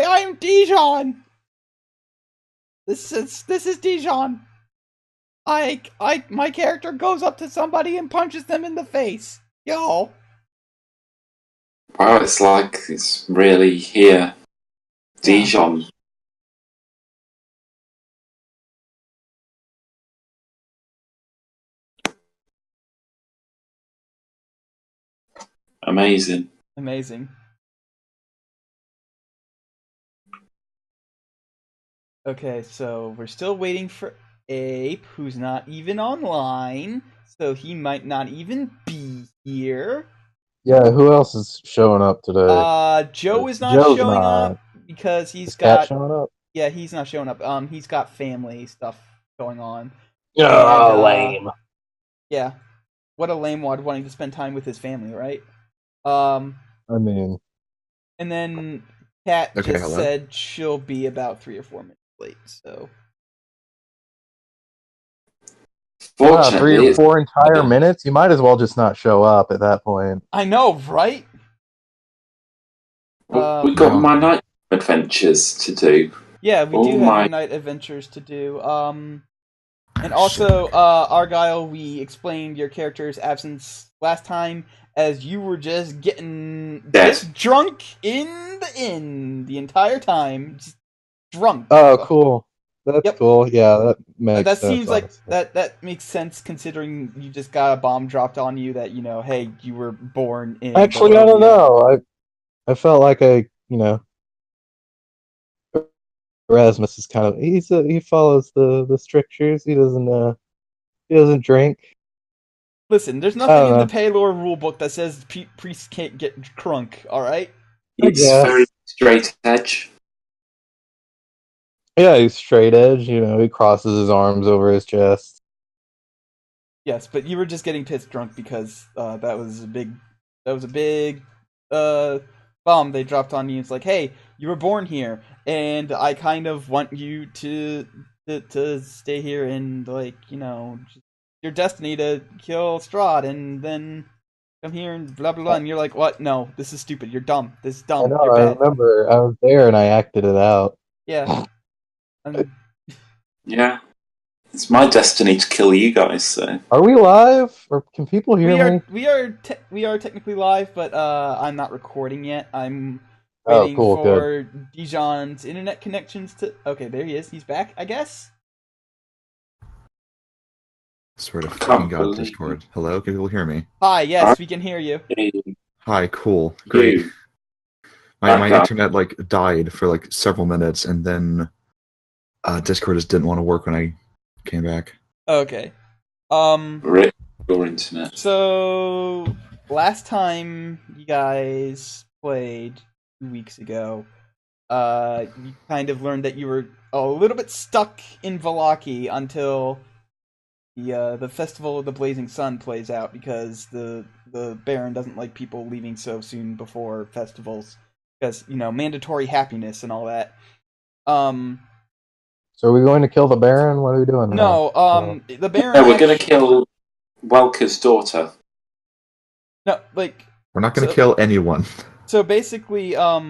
Hi, I'm Dijon. This is Dijon. My character goes up to somebody and punches them in the face. Yo. Wow, it's like it's really here. Yeah. Dijon. Amazing. Amazing. Okay, so we're still waiting for Ape, who's not even online, so he might not even be here. Yeah, who else is showing up today? Joe is not Joe's showing not. up because Is Cat showing up? yeah, he's not showing up. He's got family stuff going on. And Oh, lame. yeah. What a lame wad wanting to spend time with his family, right? Um I mean, and then Kat Okay, just hello. said she'll be about 3 or 4 minutes late, so wow, 3 or Fortunately, 4 entire minutes? You might as well just not show up at that point. I know, right? we got No. my night adventures to do. Yeah, we All do have my your night adventures to do. And also, Argyle, we explained your character's absence last time as you were just getting dead. drunk in the inn the entire time. Just drunk. Oh, cool. That's Yep. cool. Yeah, that makes That sense, seems like honestly. that makes sense considering you just got a bomb dropped on you that, hey, you were born in Actually, I don't Barovia. know. I felt like Erasmus is kind of he follows the strictures. He doesn't drink. Listen, there's I nothing don't in the know. Paylor rulebook that says priests can't get crunk, alright? I He's very guess. straight edge. Yeah, he's straight edge. He crosses his arms over his chest. Yes, but you were just getting pissed drunk because that was a big uh bomb they dropped on you. It's like, hey, you were born here, and I kind of want you to stay here and your destiny to kill Strahd and then come here and blah blah blah. And you're like, what? No, this is stupid. You're dumb. This is I dumb. know. You're I bad. remember. I was there and I acted it out. Yeah. Um, Yeah, it's my destiny to kill you guys. So Are we live? Or can people hear me? we are technically live, but I'm not recording yet. I'm Oh, waiting cool. Good. for Dijon's internet connections to. Okay, there he is. He's back, I guess. Swear to I fucking can't god, believe Discord. Hello, can people hear me? Hi, I yes, we can hear you. Hi, cool, great. you My back up. internet died for several minutes, and then Discord just didn't want to work when I came back. Okay. Rip your internet. So last time you guys played 2 weeks ago, you kind of learned that you were a little bit stuck in Vallaki until the Festival of the Blazing Sun plays out because the Baron doesn't like people leaving so soon before festivals because mandatory happiness and all that. Um, So are we going to kill the Baron? What are we doing now? no, the Baron No, we're going to actually kill Welker's daughter. no We're not going to so kill anyone. so basically uh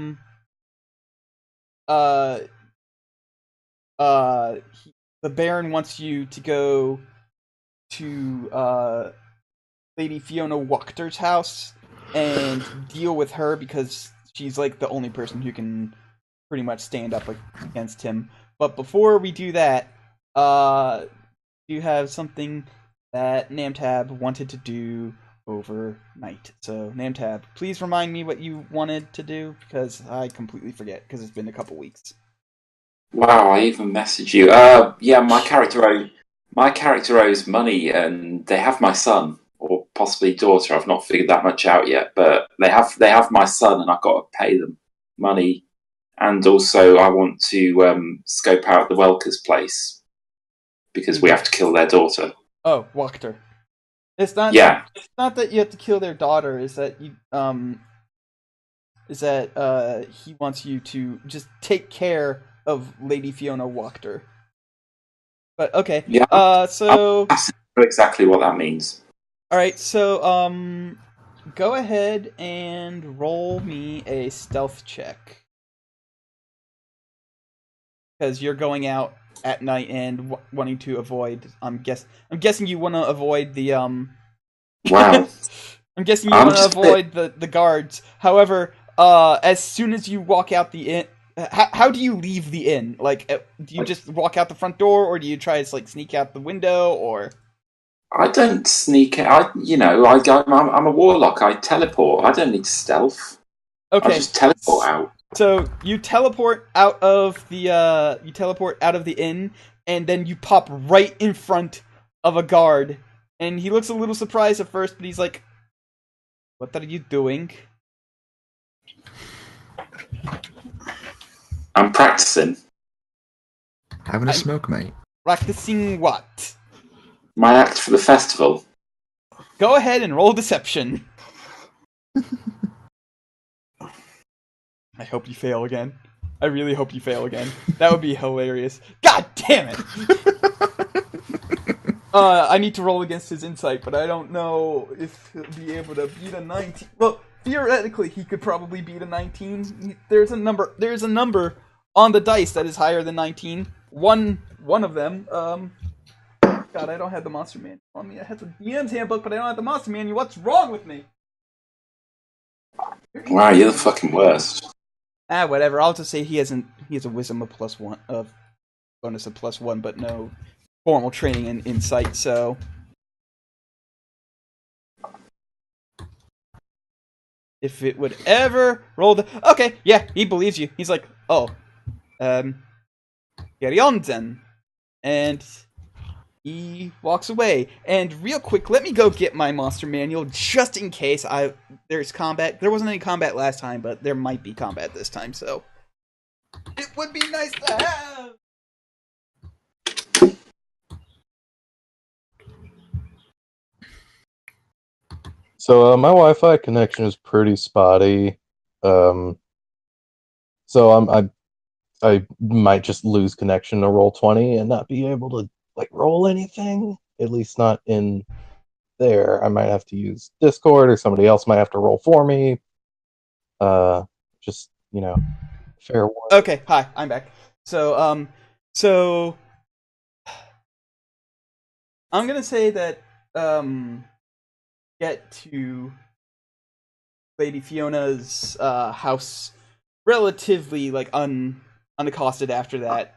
the Baron wants you to go to Lady Fiona Wachter's house and deal with her because she's like the only person who can pretty much stand up against him. But before we do that, you have something that Namtab wanted to do overnight. So Namtab, please remind me what you wanted to do because I completely forget because it's been a couple weeks. Wow, I even messaged you. Yeah, my character owes money, and they have my son or possibly daughter. I've not figured that much out yet, but they have my son, and I've got to pay them money. And also, I want to scope out the Welker's place because we have to kill their daughter. Oh, Wachter. It's not. Yeah, It's not that you have to kill their daughter. Is that he wants you to just take care of Lady Fiona Wachter. But okay. yeah. I'm So not sure exactly what that means. all right. So go ahead and roll me a stealth check. because you're going out at night and wanting to avoid. I'm guessing you want to avoid the Wow. I'm guessing you I'm want to just a bit- avoid the guards. However, as soon as you walk out the inn, how do you leave the inn? Like, do you just walk out the front door, or do you try to like sneak out the window, or? I don't sneak out. I'm a warlock. I teleport. I don't need stealth. I Okay, just teleport out. so you teleport out of the inn, and then you pop right in front of a guard, and he looks a little surprised at first, but he's like, "What are you doing?" I'm practicing Having a smoke, mate. Practicing what? my act for the festival. Go ahead and roll deception. I hope you fail again. I really hope you fail again. That would be hilarious. God damn it! I need to roll against his insight, but I don't know if he'll be able to beat a 19. Well, theoretically, he could probably beat a 19. There's a number on the dice that is higher than 19. One of them. God, I don't have the Monster Manual on me. I have the DM's handbook, but I don't have the Monster Manual. What's wrong with me? Wow, you're the fucking worst. Whatever. I'll just say he has a wisdom of +1, of bonus of +1, but no formal training in insight. So, if it would ever roll okay, yeah, he believes you. He's like, oh, carry on then, and he walks away. And real quick, let me go get my monster manual just in case there's combat. There wasn't any combat last time, but there might be combat this time, so it would be nice to have. So my Wi-Fi connection is pretty spotty. So I might just lose connection to Roll20 and not be able to like roll anything. At least not in there. I might have to use Discord, or somebody else might have to roll for me. Just fair warning. Okay, hi, I'm back. So I'm gonna say that get to Lady Fiona's house relatively like unaccosted after that.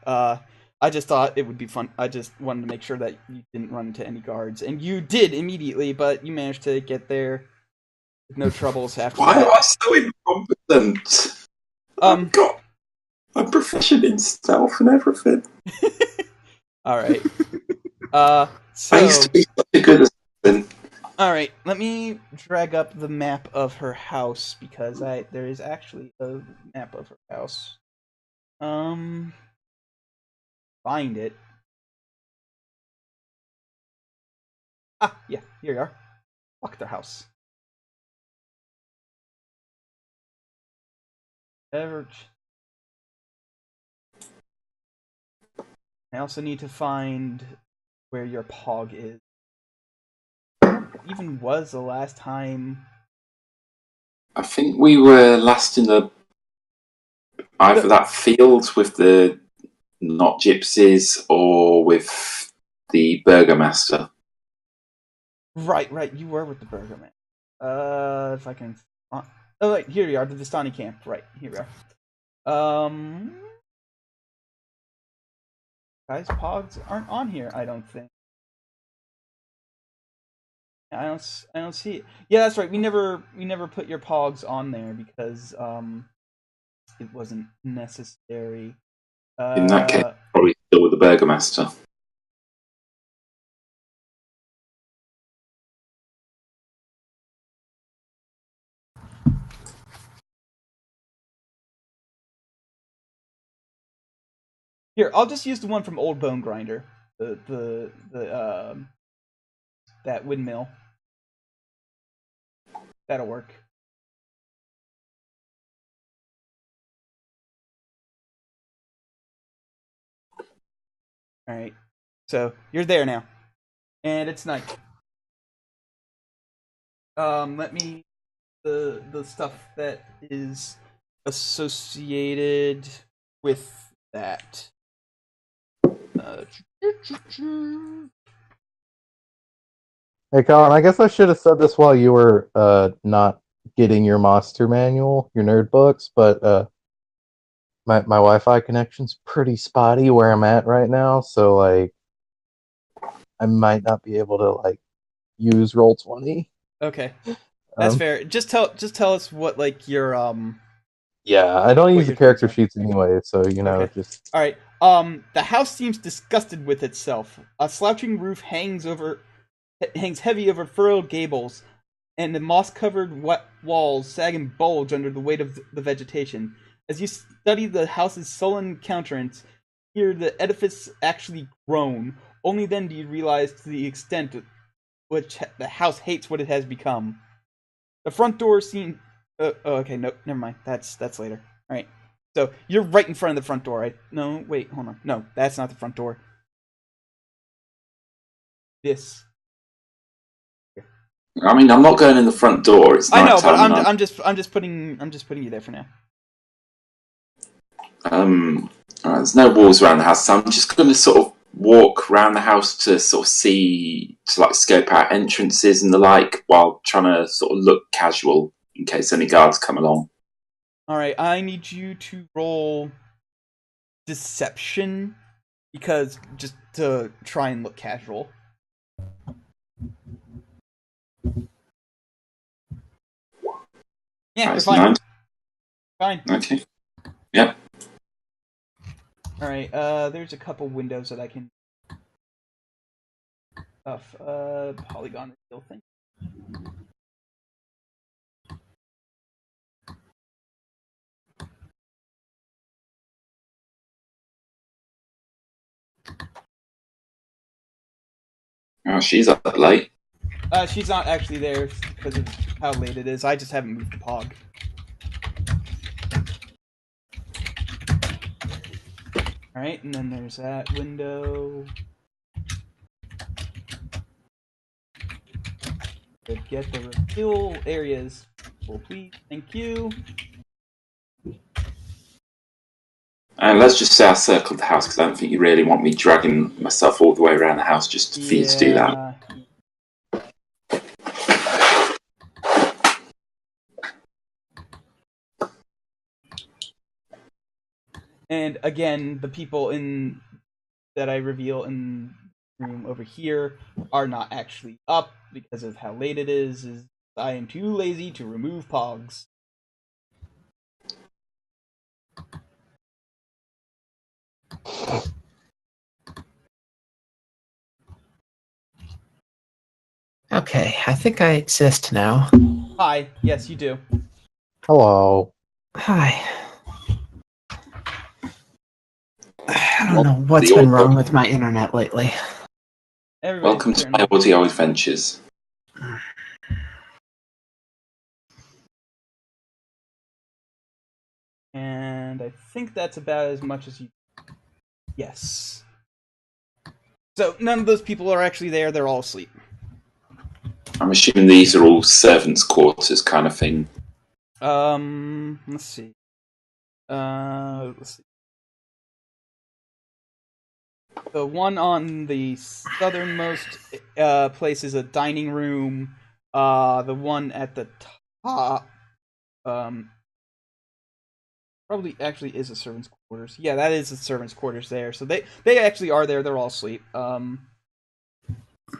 I just thought it would be fun. I just wanted to make sure that you didn't run into any guards, and you did immediately, but you managed to get there with no troubles after Why that. am I so incompetent? I'm proficient in stealth and everything. All right. I used to be such a good assistant. All right, let me drag up the map of her house because there is actually a map of her house. Find it. Ah, yeah, here you are. Walk the house. I also need to find where your pog is. It even was the last time. I think we were last in either that field with the not gypsies or with the Burgomaster. Right. You were with the Burgomaster. If I can. Oh, wait, here you are, the Vistani camp. Right, here we are. Guys, pogs aren't on here, I don't think. I don't see it. Yeah, that's right. We never put your pogs on there because it wasn't necessary. In that case, probably still with the Burgomaster. Here, I'll just use the one from Old Bone Grinder. That windmill. That'll work. Alright. So, you're there now. And it's night. Let me the stuff that is associated with that. Hey, Colin, I guess I should have said this while you were not getting your monster manual, your nerd books, but my Wi-Fi connection's pretty spotty where I'm at right now, so like I might not be able to like use Roll20. Okay, that's fair. Just tell us what like your Yeah, I don't what use the your things character are. sheets anyway, so Okay. just All right. The house seems disgusted with itself. A slouching roof hangs heavy over furrowed gables, and the moss-covered wet walls sag and bulge under the weight of the vegetation. As you study the house's sullen countenance, you hear the edifice actually groan. Only then do you realize to the extent to which the house hates what it has become. The front door seems. Okay, no, never mind. That's later. All right. So you're right in front of the front door, right? No, wait, hold on. No, that's not the front door. This. I mean, I'm not going in the front door. It's I know, but nighttime. I'm just putting you there for now. There's no walls around the house, so I'm just going to sort of walk around the house to sort of scope out entrances and the like, while trying to sort of look casual in case any guards come along. All right, I need you to roll deception because just to try and look casual. Yeah, you're fine. 9. Fine. Okay. Yep. All right. There's a couple windows that I can. Polygon reveal thing. Oh, she's up late. She's not actually there because of how late it is. I just haven't moved the pog. Alright, and then there's that window. Get the reveal areas. Well, please. Thank you. And let's just say I circled the house because I don't think you really want me dragging myself all the way around the house just for you to do that. And again, the people that I reveal in the room over here are not actually up because of how late it is I am too lazy to remove pogs. Okay, I think I exist now. Hi, yes, you do. hello. Hi. I don't know what's The been audio- wrong with my internet lately. Welcome to my audio adventures. And I think that's about as much as you. Yes. So none of those people are actually there. They're all asleep. I'm assuming these are all servants' quarters kind of thing. Let's see. Let's see. The one on the southernmost place is a dining room. The one at the top, probably actually is a servant's quarters. Yeah, that is the servant's quarters there. So they actually are there. They're all asleep.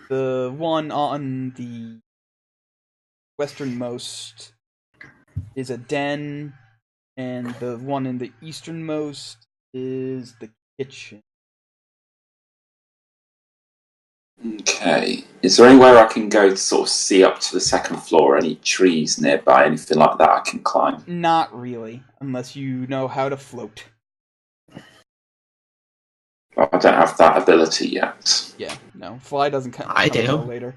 The one on the westernmost is a den, and the one in the easternmost is the kitchen. Okay. Is there anywhere I can go to sort of see up to the second floor? Any trees nearby? Anything like that I can climb? Not really, unless you know how to float. Well, I don't have that ability yet. Yeah, no. Fly doesn't come I do. until later.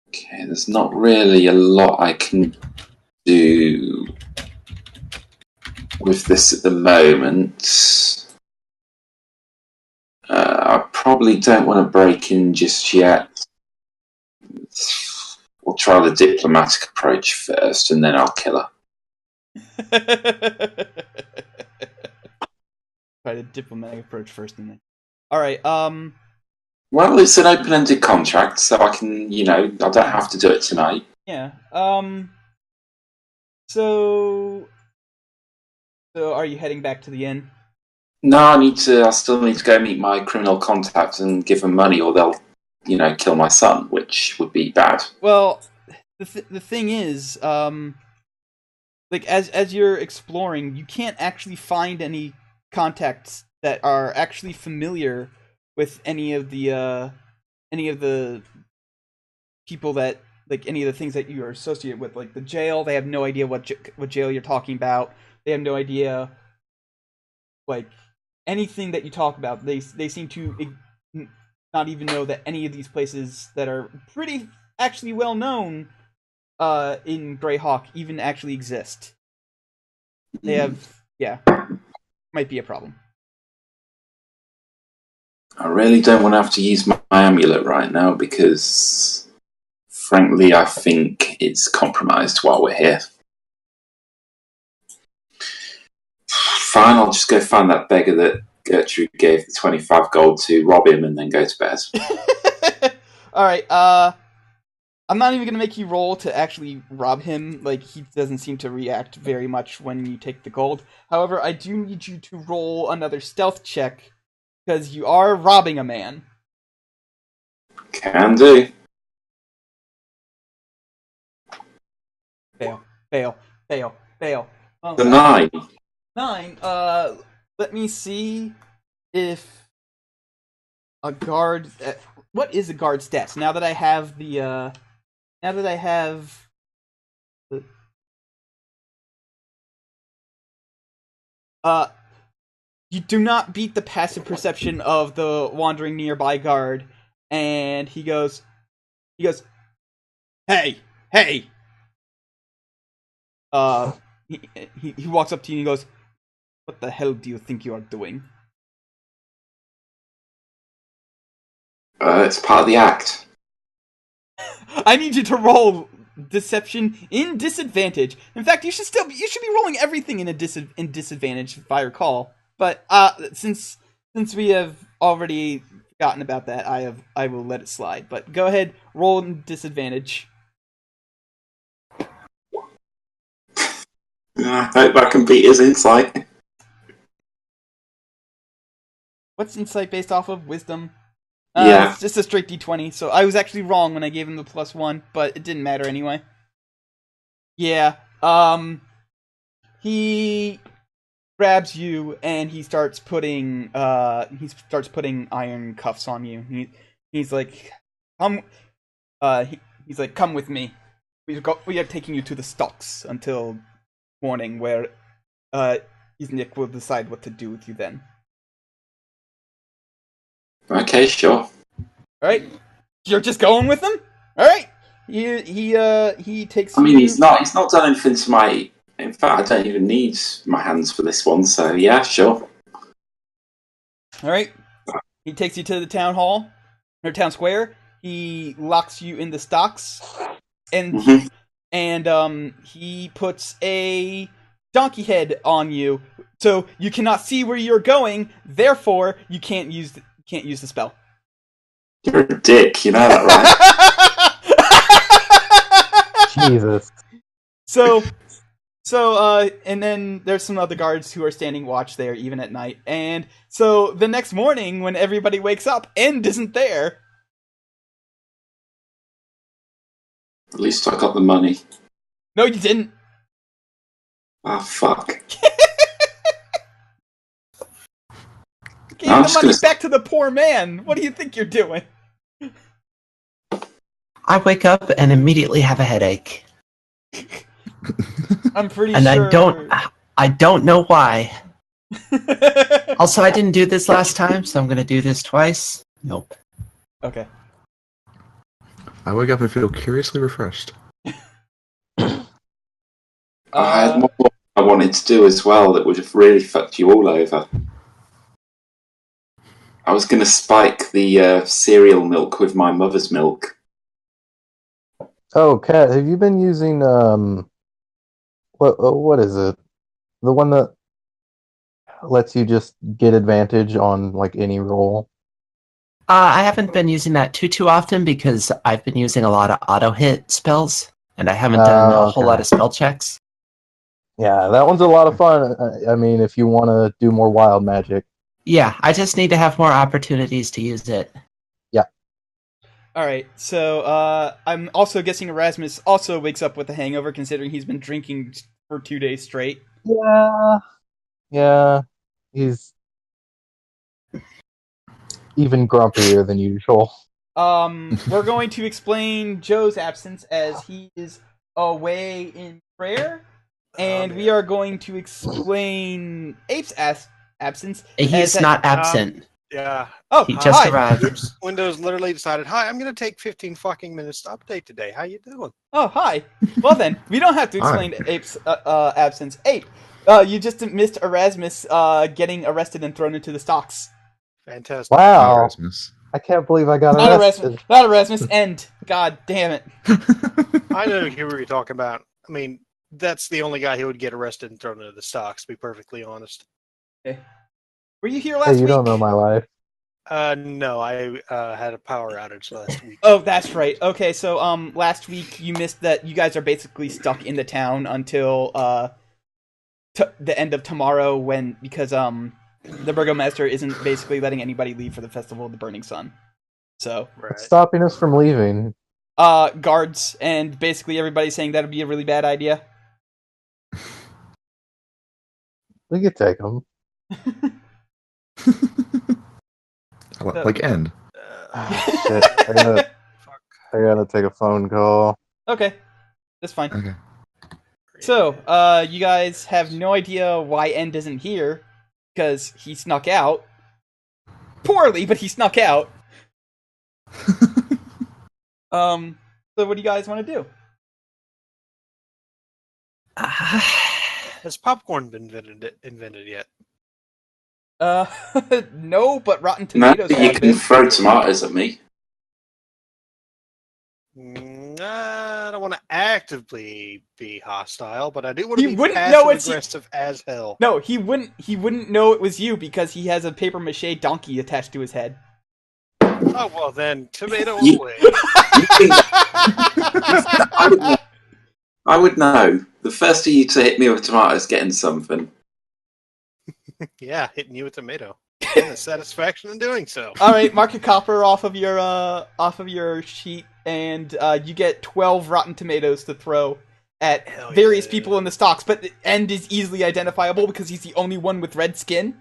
Okay, there's not really a lot I can do with this at the moment. I probably don't want to break in just yet. We'll try the diplomatic approach first, and then I'll kill her. Try the diplomatic approach first, and then. All right. Well, it's an open-ended contract, so I can, I don't have to do it tonight. Yeah. So are you heading back to the inn? No, I still need to go meet my criminal contact and give them money, or they'll, kill my son, which would be bad. Well, the thing is, like as you're exploring, you can't actually find any contacts that are actually familiar with any of the people that, like, any of the things that you are associated with, like the jail. They have no idea what jail you're talking about. They have no idea, like, anything that you talk about. They seem to not even know that any of these places that are pretty actually well known in Greyhawk even actually exist. They have, might be a problem. I really don't want to have to use my amulet right now because, frankly, I think it's compromised while we're here. Fine, I'll just go find that beggar that Gertrude gave the 25 gold to, rob him, and then go to bed. Alright, I'm not even gonna make you roll to actually rob him. Like, he doesn't seem to react very much when you take the gold. However, I do need you to roll another stealth check, because you are robbing a man. Can do. Fail. Oh, The 9. 9. Let me see if a guard. What is a guard stats? Now that I have the. You do not beat the passive perception of the wandering nearby guard, and he goes, hey. He walks up to you and he goes, what the hell do you think you are doing? It's part of the act. I need you to roll deception in disadvantage. In fact, you should be rolling everything in disadvantage, if I recall. But since we have already forgotten about that, I will let it slide. But go ahead, roll in disadvantage. I hope I can beat his insight. What's insight based off of? Wisdom? Yeah. It's just a straight d20, so I was actually wrong when I gave him the +1, but it didn't matter anyway. Yeah, he grabs you and he starts putting iron cuffs on you. He's like, come with me. We are taking you to the stocks until morning, where Nick will decide what to do with you then. Okay, sure. Alright? You're just going with him? Alright. He takes I mean, you... he's not done anything to my... In fact, I don't even need my hands for this one, so yeah, sure. Alright. He takes you to the town hall, or town square. He locks you in the stocks, and he puts a donkey head on you, so you cannot see where you're going, therefore you can't use the spell. You're a dick, you know that, right? Jesus. So, and then there's some other guards who are standing watch there, even at night. And so the next morning, when everybody wakes up, End isn't there. At least I got the money. No, you didn't. Ah, fuck. Gave the money back to the poor man. What do you think you're doing? I wake up and immediately have a headache. I'm pretty and sure... I don't know why. Also, I didn't do this last time, so I'm going to do this twice. Nope. Okay. I wake up and feel curiously refreshed. I had more I wanted to do as well that would have really fucked you all over. I was going to spike the cereal milk with my mother's milk. Oh, Kat, have you been using what is it? The one that lets you just get advantage on like any roll? I haven't been using that too often because I've been using a lot of auto hit spells, and I haven't done a whole lot Okay. of spell checks. Yeah, that one's a lot of fun. I mean, if you want to do more wild magic. Yeah, I just need to have more opportunities to use it. Yeah. Alright, so I'm also guessing Erasmus also wakes up with a hangover considering he's been drinking for 2 days straight. Yeah. Yeah. He's even grumpier than usual. We're going to explain Joe's absence as he is away in prayer, and we are going to explain Ape's absence. He's not absent. Yeah. Oh, He just hi. arrived. Windows literally decided, hi, I'm going to take 15 fucking minutes to update today. How you doing? Oh, hi. Well then, we don't have to Hi. explain Ape's absence. Ape, you just missed Erasmus getting arrested and thrown into the stocks. Fantastic. Wow. Erasmus. I can't believe I got Not arrested. Erasmus. Not Erasmus. End. God damn it. I know who you're talking about. I mean, that's the only guy who would get arrested and thrown into the stocks, to be perfectly honest. Okay. Were you here last Hey, you week? don't know my life. No, I had a power outage last week. Oh, that's right. Okay, so last week you missed that you guys are basically stuck in the town until the end of tomorrow because the Burgomaster isn't basically letting anybody leave for the Festival of the Burning Sun. So Right. What's stopping us from leaving? guards and basically everybody saying that would be a really bad idea. We could take them. Like end. Shit, I gotta take a phone call. Okay, that's fine. Okay. So, you guys have no idea why End isn't here, because he snuck out. Poorly, but he snuck out. So what do you guys want to do? Has popcorn been invented yet? No, but Rotten No, Tomatoes you have can it. throw tomatoes at me. I don't want to actively be hostile, but I do want to He be wouldn't know passive it's aggressive as hell. No, he wouldn't know it was you because he has a paper mache donkey attached to his head. Oh, well then, tomato You- away. I would know. The first of you to hit me with tomatoes getting something. Yeah, hitting you with tomato. And the satisfaction in doing so. All right, mark a copper off of your sheet, and you get 12 rotten tomatoes to throw at Hell various yeah. people in the stocks. But the End is easily identifiable because he's the only one with red skin.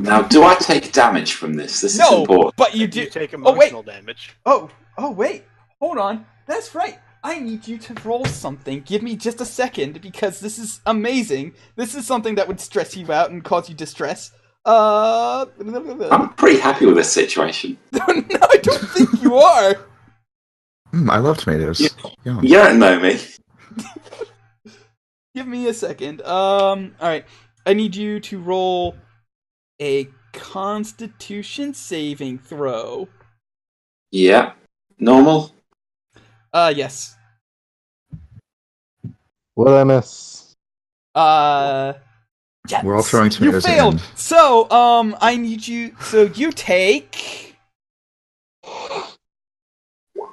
Now, do I take damage from this? This is No, important. but you do. You take Oh wait. emotional damage. Oh wait. Hold on. That's right. I need you to roll something. Give me just a second because this is amazing. This is something that would stress you out and cause you distress. I'm pretty happy with this situation. No, I don't think you are. I love tomatoes. Yeah. Yum. You don't know me. Give me a second. Alright. I need you to roll a Constitution saving throw. Yeah. Normal? Yes. What'd I miss? Yes. We're all throwing tomatoes You at failed. End. So, I need you. So you take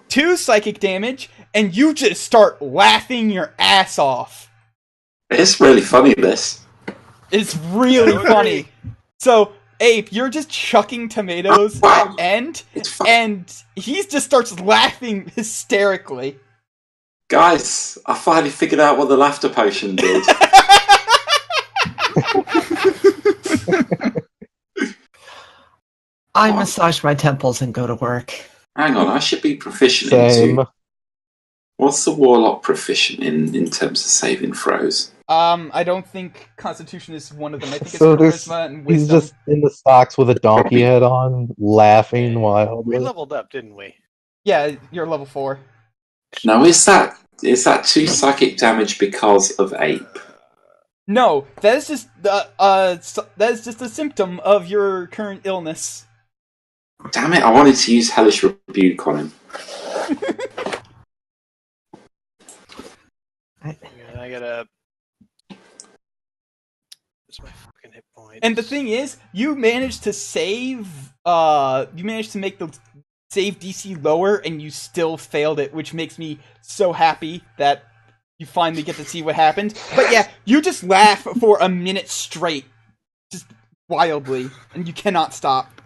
2 psychic damage, and you just start laughing your ass off. It's really funny, this. It's really I funny. agree. So, Ape, you're just chucking tomatoes Wow. at End, It's fun. and he just starts laughing hysterically. Guys, I finally figured out what the laughter potion did. I massage my temples and go to work. Hang on, I should be proficient Same. into... What's the warlock proficient in terms of saving throws? I don't think Constitution is one of them. I think it's So there's, Charisma and he's Wisdom. just in the stocks with a donkey head on, laughing We wildly. leveled up, didn't we? Yeah, you're level 4. Now, is that 2 psychic damage because of Ape? No, that is just that is just a symptom of your current illness. Damn it, I wanted to use Hellish Rebuke on him. I gotta. What's my fucking hit point? And the thing is, you managed to save. You managed to make the save DC lower, and you still failed it, which makes me so happy that you finally get to see what happened. But yeah, you just laugh for a minute straight, just wildly, and you cannot stop.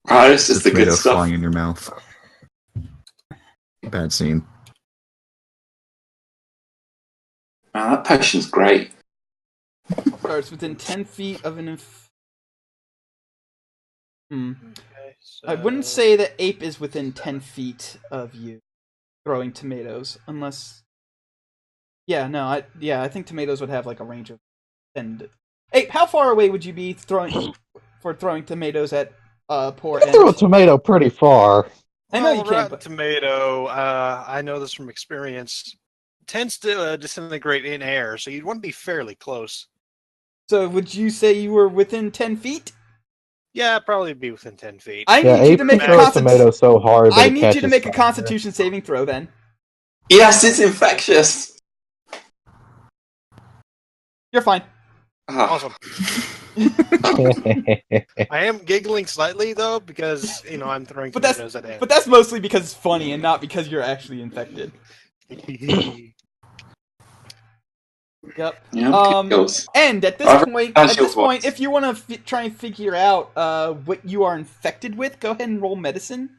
Oh, this is the good tomato stuff. flying in your mouth. Bad scene. Man, that potion's great. Starts within 10 feet of an. Okay, so... I wouldn't say that Ape is within 10 feet of you throwing tomatoes, unless. Yeah, no, I think tomatoes would have like a range of 10. Ape, how far away would you be throwing tomatoes at poor I threw a Ed? tomato pretty far. I know you Rotten can't, but Tomato, I know this from experience, tends to disintegrate in air, so you'd want to be fairly close. so would you say you were within 10 feet? Yeah, probably be within 10 feet. I Yeah, need you Ape to make a throw a tomato so hard that I it need you to catches make a fire. Constitution saving throw then. Yes, it's infectious. You're fine. Ah, Awesome. I am giggling slightly, though, because, I'm throwing But that's- tomatoes at air. But that's mostly because it's funny and not because you're actually infected. Yep. yeah, kills. And at this I've- point, How's your voice? if you want to try and figure out what you are infected with, go ahead and roll medicine.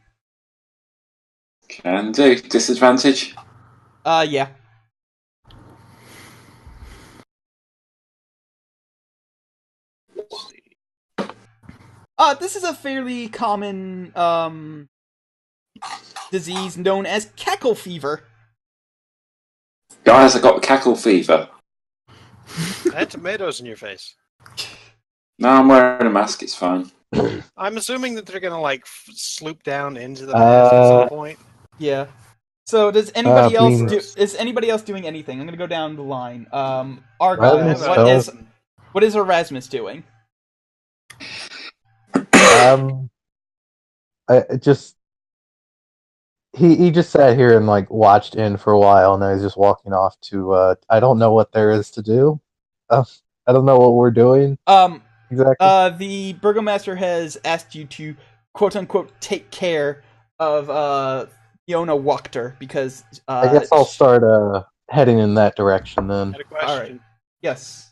Can do. Disadvantage. Yeah. This is a fairly common disease known as cackle fever. Guys, I got cackle fever. I had tomatoes in your face. No, I'm wearing a mask. It's fine. I'm assuming that they're gonna sloop down into the mask at some point. Yeah. So does anybody else beans. is anybody else doing anything? I'm gonna go down the line. Erasmus Argyle, spells. what is Erasmus doing? I just he just sat here and watched in for a while, and now he's just walking off to. I don't know what there is to do. I don't know what we're doing exactly. The Burgomaster has asked you to quote unquote take care of Fiona Wachter because I guess I'll start heading in that direction then. I had a question. All right. Yes.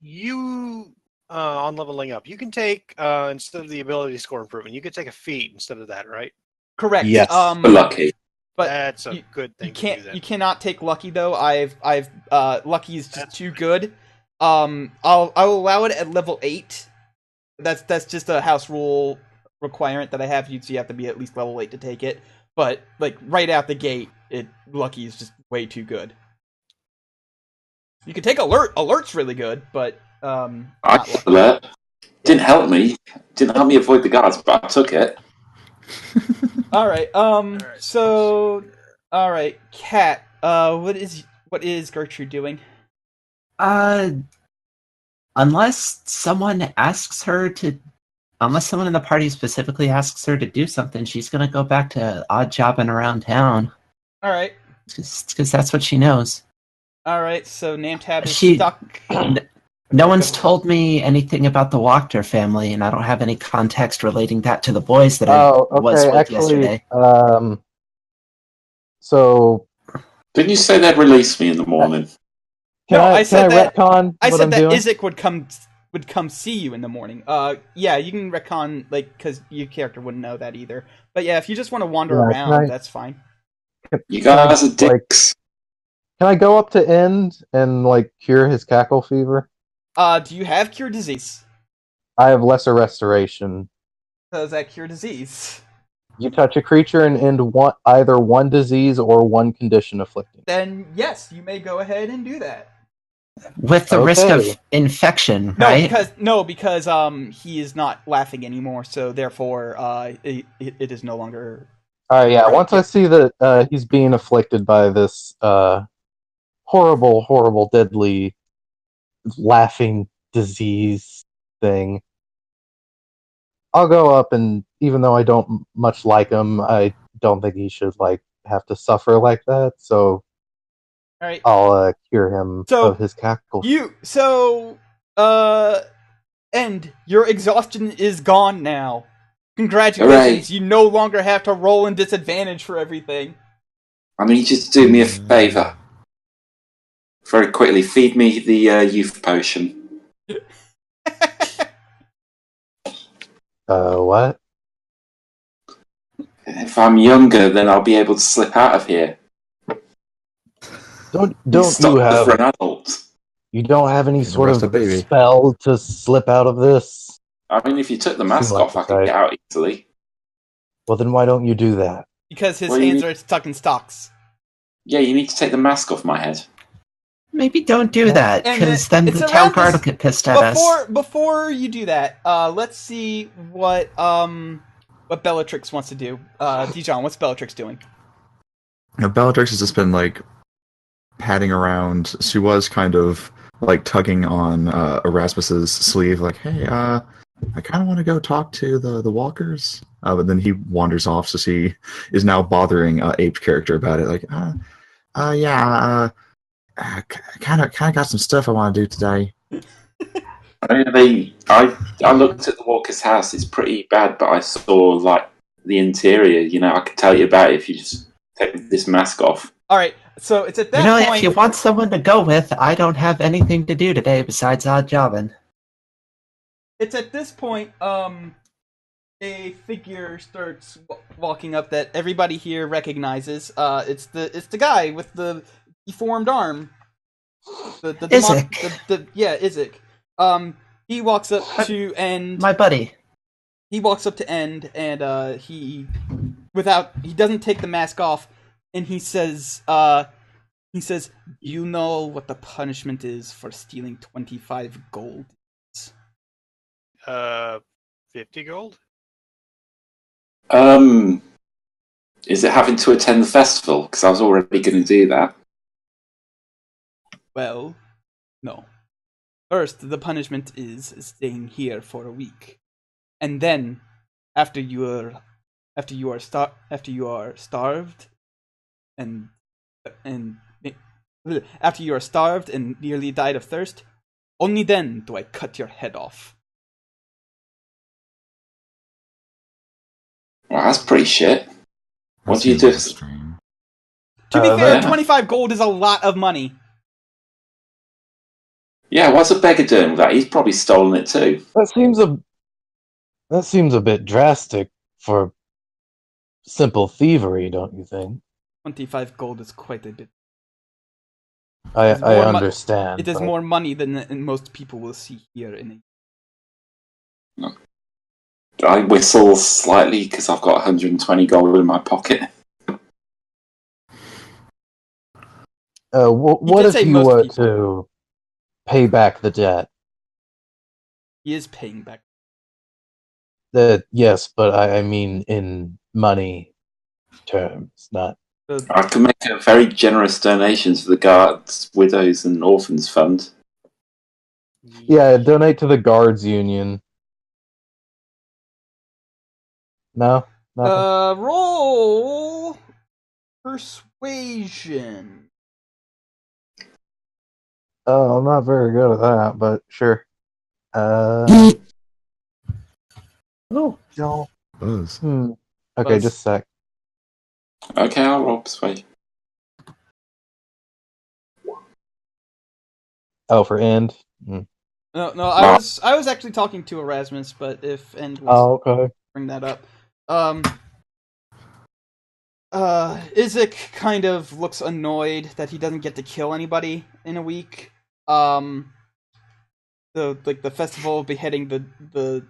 You, on leveling up, you can take, instead of the ability score improvement, you could take a feat instead of that, right? Correct. Yes. We're lucky. But That's a good thing to do then. You cannot take lucky though. I've lucky is just too good. I'll allow it at level 8. That's just a house rule requirement that I have. So you have to be at least level 8 to take it. But right out the gate, lucky is just way too good. You can take alert. Alert's really good, but I not lucky. alert. Didn't help me. Didn't help me avoid the guards, but I took it. All right. So, all right, Kat. What is Gertrude doing? Unless someone in the party specifically asks her to do something, she's gonna go back to odd jobbing around town. All right. Because that's what she knows. All right. So Namtab is She- stuck. No one's told me anything about the Wachter family, and I don't have any context relating that to the boys that I was with yesterday. So Didn't you say they'd release me in the morning? can No, I I said that- retcon I what said I'm that doing? Isaac would come see you in the morning. Yeah, you can retcon because your character wouldn't know that either. But yeah, if you just want to wander Yeah, around, can I- that's fine. You guys are dicks. Can I go up to End and cure his cackle fever? Do you have cure disease? I have lesser restoration. Does that cure disease? You touch a creature and end either one disease or one condition afflicting. Then yes, you may go ahead and do that. With the risk Okay. of infection, No, right? because he is not laughing anymore, so therefore it is no longer. Alright, yeah. Right, Once I see that he's being afflicted by this horrible, deadly, laughing disease thing, I'll go up and, even though I don't much like him, I don't think he should have to suffer like that, so All right. I'll cure him of his cackle. And your exhaustion is gone now. Congratulations, Hooray. you no longer have to roll in disadvantage for everything. I need you to do me a favour. Very quickly, feed me the youth potion. What? If I'm younger, then I'll be able to slip out of here. Don't you have for an adult? You don't have any sort of baby. spell to slip out of this? I mean, if you took the mask Seem like off, I could get out easily. Well, then why don't you do that? Because his hands are stuck in stocks. Yeah, you need to take the mask off my head. Maybe don't do that, because then the town guard will get pissed at us. Before you do that, let's see what Bellatrix wants to do. Dijon, what's Bellatrix doing? Now, Bellatrix has just been, like, patting around. She was kind of, like, tugging on Erasmus's sleeve, like, hey, I kind of want to go talk to the walkers. But then he wanders off, so she is now bothering Ape's character about it, like, I kind of got some stuff I want to do today. I looked at the Walker's house. It's pretty bad, but I saw like the interior. You know, I could tell you about it if you just take this mask off. All right, so it's at that point. If you want someone to go with, I don't have anything to do today besides odd jobbing. It's at this point, a figure starts walking up that everybody here recognizes. It's the guy with the deformed arm. Izek. Izek. He walks up to End. My buddy. He walks up to End, and he doesn't take the mask off, and he says, "You know what the punishment is for stealing 25 gold?" 50 gold? Is it having to attend the festival? Because I was already going to do that. Well, no. First, the punishment is staying here for a week, and then, after you are starved, and after you are starved and nearly died of thirst, only then do I cut your head off. Well, that's pretty shit. What do you do? Extreme. To be fair, 25 gold is a lot of money. Yeah, what's a beggar doing with that? He's probably stolen it too. That seems a bit drastic for simple thievery, don't you think? 25 gold is quite a bit. I understand. It is more money than most people will see here in a... I whistle slightly because I've got 120 gold in my pocket. What if you were to pay back the debt? He is paying back. Yes, but I mean in money terms, not... I can make a very generous donation to the Guards, Widows and Orphans Fund. Yeah, donate to the Guards Union. No? Nothing? Roll persuasion. Oh, I'm not very good at that, but sure. Oh, no. Buzz. Okay, Buzz. just a sec. Okay, I'll roll persuade. Oh, for End? No, I was actually talking to Erasmus, but if End was... Oh, okay. Bring that up. Izek kind of looks annoyed that he doesn't get to kill anybody in a week. The festival beheading the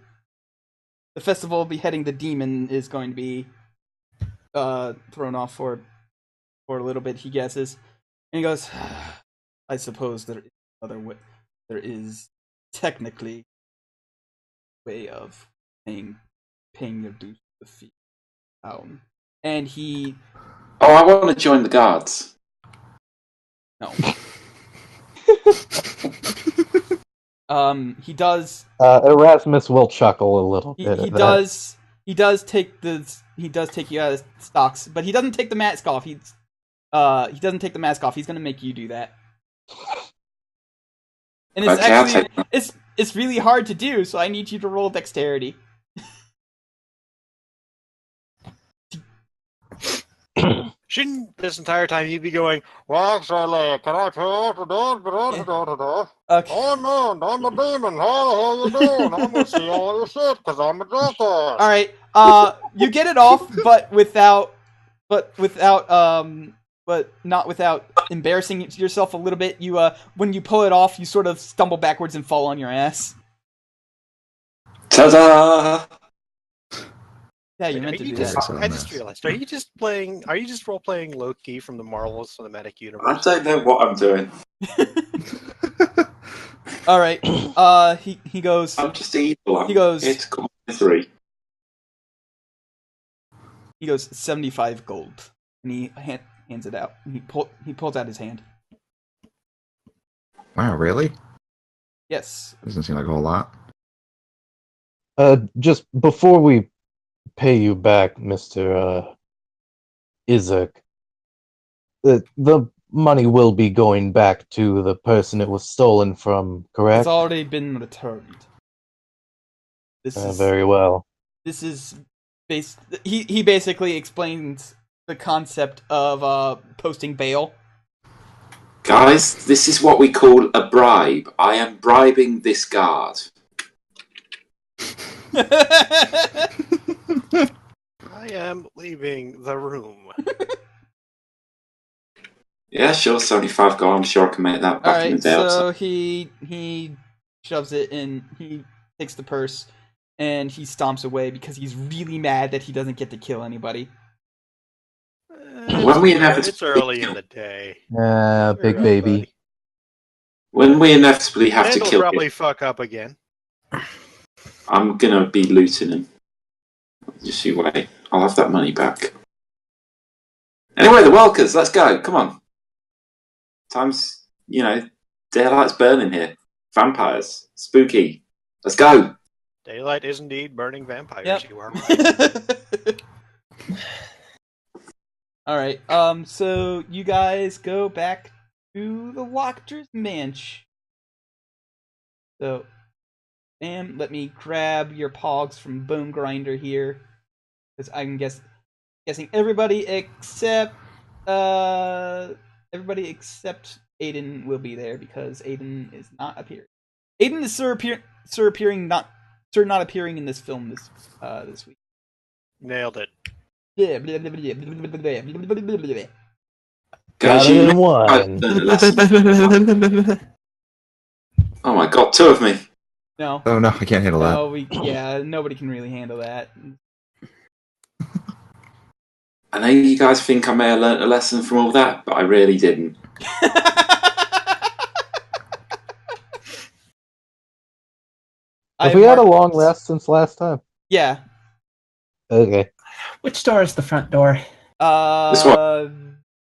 festival beheading the demon is going to be thrown off for a little bit, he guesses. And he goes, I suppose there is another way. There is technically a way of paying your dues to the fee. And he... Oh, I want to join the Guards. No. He does... Erasmus will chuckle a little bit He at that. does take the does take you out of stocks, but he doesn't take the mask off. He doesn't take the mask off. He's gonna make you do that. And it's actually it's really hard to do, so I need you to roll dexterity. Shouldn't this entire time you be going, well, actually, can I talk to do? Okay. Oh, man, I'm a demon. How the hell you doing? I'm going to see all your shit, because I'm a doctor. Alright, you get it off, but not without embarrassing yourself a little bit. You, when you pull it off, you sort of stumble backwards and fall on your ass. Ta-da! Yeah, you meant to do that. I just realized. Are you just role-playing Loki from the Marvel Cinematic Universe? I don't know what I'm doing. Alright, he goes... I'm just evil. He goes... It's got 3. He goes, 75 gold. And he hands it out. He pulls out his hand. Wow, really? Yes. Doesn't seem like a whole lot. Just before we pay you back, Mr. Izak, the money will be going back to the person it was stolen from, correct? It's already been returned. Very well. This is he basically explains the concept of posting bail. Guys, this is what we call a bribe. I am bribing this guard. I am leaving the room. Yeah, sure, 75 gold. I'm sure I can make that back in the day. So he shoves it in. He takes the purse and he stomps away because he's really mad that he doesn't get to kill anybody. It's early in the day. Big baby. Buddy. When we inevitably have to kill probably him, fuck up again. I'm gonna be looting him. Just you wait. I'll have that money back. Anyway, the Welkers, let's go. Come on. Time's, daylight's burning here. Vampires. Spooky. Let's go. Daylight is indeed burning vampires. Yep. You are right. Alright, so you guys go back to the Walker's Mansion. So, Sam, let me grab your pogs from Bone Grinder here. Because I'm guessing everybody except Aiden will be there because Aiden is not appearing. Aiden is not appearing in this film this week. Nailed it. Guys, oh my god, 2 of me. No. Oh no, I can't handle that. Nobody can really handle that. I know you guys think I may have learnt a lesson from all that, but I really didn't. Have we had a long rest since last time? Yeah. Okay. Which door is the front door?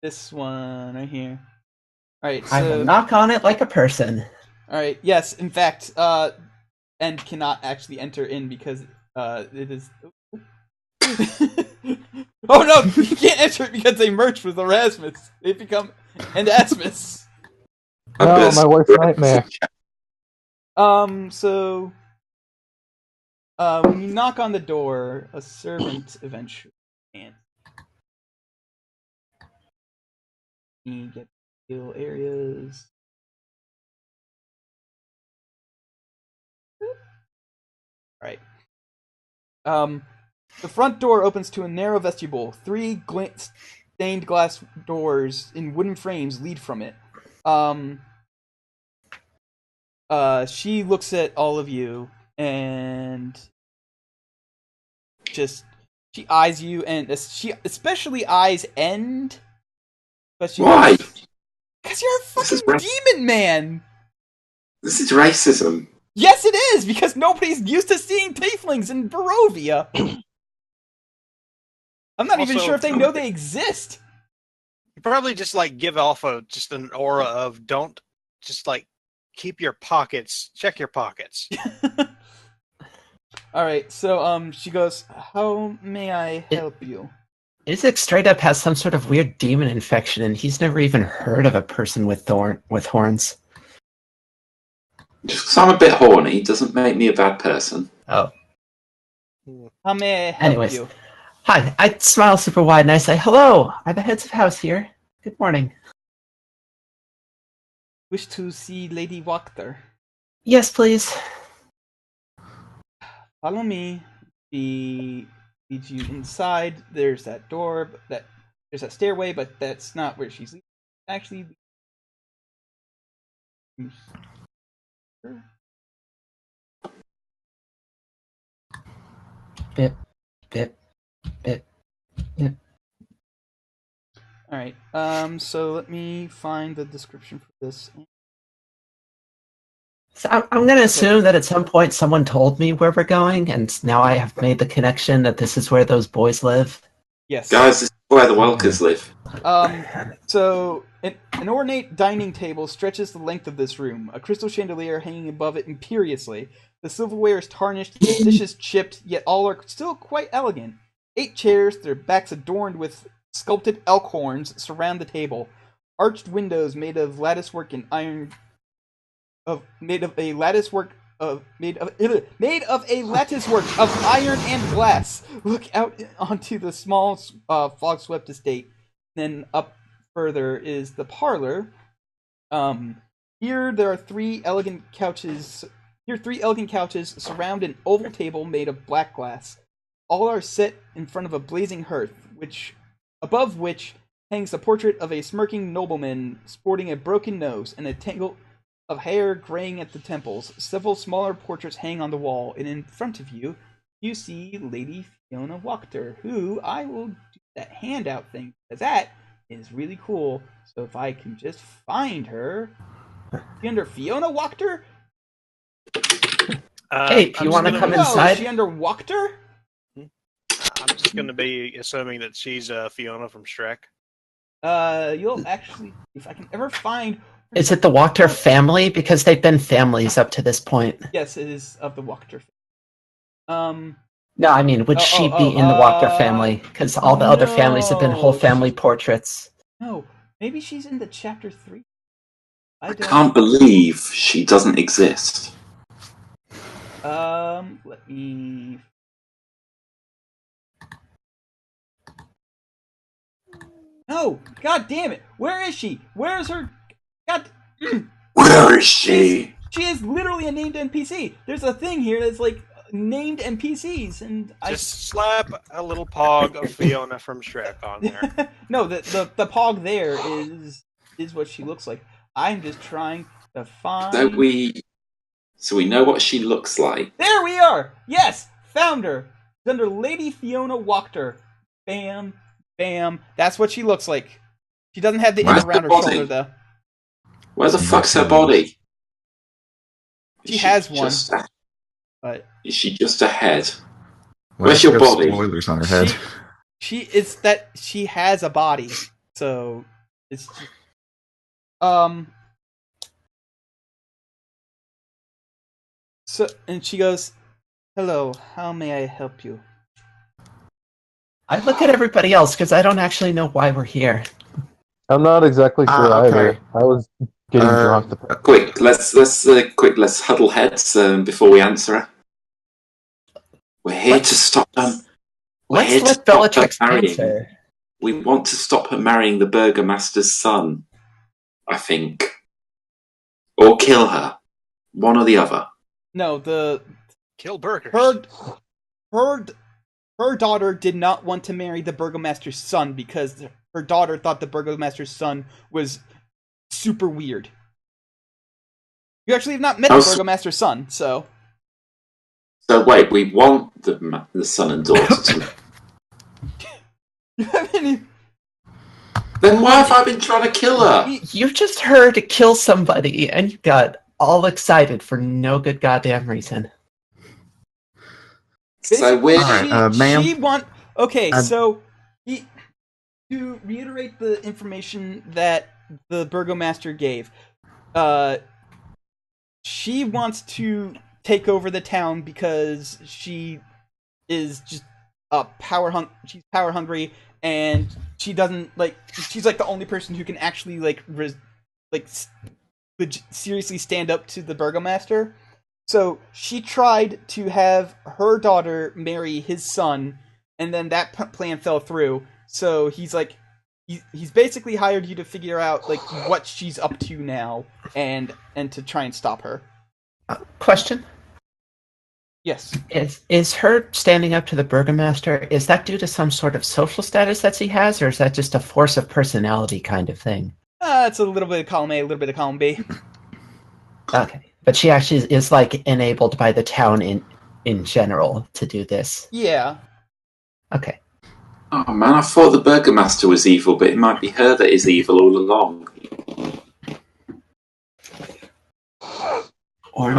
This one right here. Alright, so... I will knock on it like a person. Alright, yes, in fact, End cannot actually enter in because, it is... Oh no, you can't enter it because they merged with Erasmus. They become Endasmus. Oh, my worst nightmare. So... when you knock on the door, a servant eventually answers. You get skill areas. Right. The front door opens to a narrow vestibule. 3 stained glass doors in wooden frames lead from it. She looks at all of you and she eyes you, and she especially eyes End. Why? Because you're a fucking demon man! This is racism. Yes, it is! Because nobody's used to seeing tieflings in Barovia. I'm not even sure if they know they exist. You probably just give off just an aura of don't just check your pockets. Alright, so, she goes, how may I help you? Isaac straight up has some sort of weird demon infection, and he's never even heard of a person with horns. Just because I'm a bit horny doesn't make me a bad person. Oh. How may I help you? Hi, I smile super wide and I say, hello, I'm the heads of house here. Good morning. Wish to see Lady Wachter? Yes, please. Follow me. She leads you inside. There's that door, there's that stairway, but that's not where she's leading. Actually, Bip, bip, bip, bip. Alright, so let me find the description for this. So I'm going to assume that at some point someone told me where we're going, and now I have made the connection that this is where those boys live. Yes. Guys, this is where the Welkers live. So, an ornate dining table stretches the length of this room, a crystal chandelier hanging above it imperiously. The silverware is tarnished, the dishes chipped, yet all are still quite elegant. 8 chairs, their backs adorned with sculpted elk horns, surround the table. Arched windows made of latticework and iron... made of a latticework of iron and glass look out onto the small fog-swept estate. Then up further is the parlor. Here there are 3 elegant couches. Here 3 elegant couches surround an oval table made of black glass. All are set in front of a blazing hearth, above which hangs the portrait of a smirking nobleman sporting a broken nose and a tangle of hair graying at the temples. Several smaller portraits hang on the wall, and in front of you, you see Lady Fiona Wachter, who I will do that handout thing, because that is really cool. So if I can just find her... She under Fiona Wachter? Hey, if you want to come inside... Is she under Wachter? I'm just going to be assuming that she's Fiona from Strahd. You'll actually... If I can ever find... Is it the Wachter family? Because they've been families up to this point. Yes, it is of the Wachter family. No, I mean, would she be in the Wachter family? Because all the other families have been whole family portraits. No, maybe she's in the chapter 3. I can't believe she doesn't exist. Let me... No! God damn it! Where is she? Where is her... God... Where is she? She is literally a named NPC. There's a thing here that's like named NPCs, and just slap a little pog of Fiona from Strahd on there. No, the pog there is what she looks like. I'm just trying to find. So we know what she looks like. There we are. Yes, found her. It's under Lady Fiona Wachter. Bam, bam. That's what she looks like. She doesn't have the end around her shoulder though. Where the fuck's her body? She has one. But is she just a head? Where's your body? Spoilers on her head. She has a body. So it's just, so and she goes, "Hello, how may I help you?" I look at everybody else because I don't actually know why we're here. I'm not exactly sure either. I was getting drunk. Quick, let's huddle heads before we answer her. We're here to stop them. Let's let Bellatrix answer. We want to stop her marrying the Burgomaster's son, I think. Or kill her. One or the other. No, kill burgers. Her daughter did not want to marry the Burgomaster's son because her daughter thought the Burgomaster's son was super weird. You actually have not met the Burgomaster's son, so... So wait, we want the son and daughter to... You haven't... Then why have I been trying to kill her? You just heard to kill somebody, and you got all excited for no good goddamn reason. So we're... ma'am. So... To reiterate the information that the Burgomaster gave, she wants to take over the town because she is just she's power hungry, and she doesn't she's like the only person who can actually seriously stand up to the Burgomaster. So she tried to have her daughter marry his son, and then that plan fell through. So he's basically hired you to figure out what she's up to now, and to try and stop her. Question. Yes. Is her standing up to the Burgomaster, is that due to some sort of social status that she has, or is that just a force of personality kind of thing? It's a little bit of column A, a little bit of column B. Okay. But she actually is enabled by the town in general to do this. Yeah. Okay. Oh man, I thought the Burgomaster was evil, but it might be her that is evil all along. Or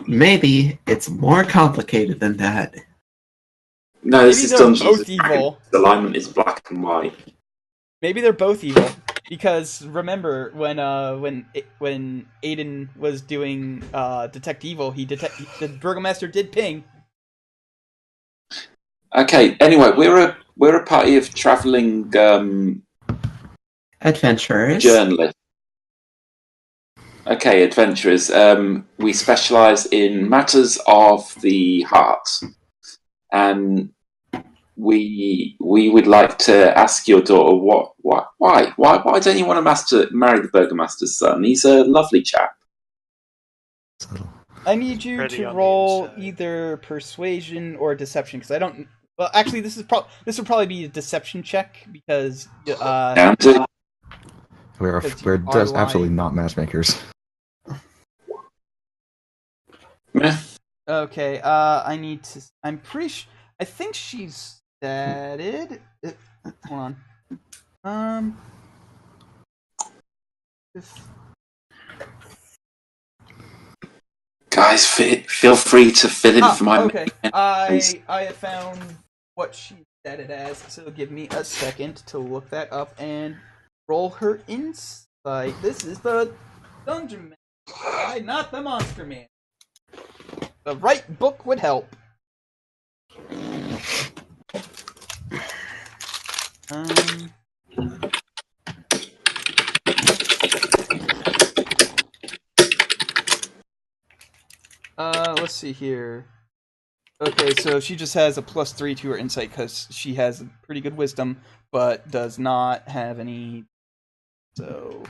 maybe it's more complicated than that. No, this is Dungeons both and evil. The alignment is black and white. Maybe they're both evil, because remember when Aiden was doing Detect Evil, the Burgomaster did ping. Okay. Anyway, we're a party of traveling adventurers. Journalists. Okay, adventurers. We specialise in matters of the heart, and we would like to ask your daughter why don't you want to marry the Burgomaster's son? He's a lovely chap. I need you to roll either persuasion or deception, because I don't. Well, actually, this would probably be a deception check, because we're absolutely not matchmakers. Okay, I need to. I'm pretty sure. I think she's statted. Hold on. Guys, feel free to fill in for my. Okay, I have found what she statted as. So give me a second to look that up and roll her insight. This is the Dungeon Man, not the Monster Man. The right book would help. Let's see here. Okay, so she just has a +3 to her insight because she has a pretty good wisdom, but does not have any. So,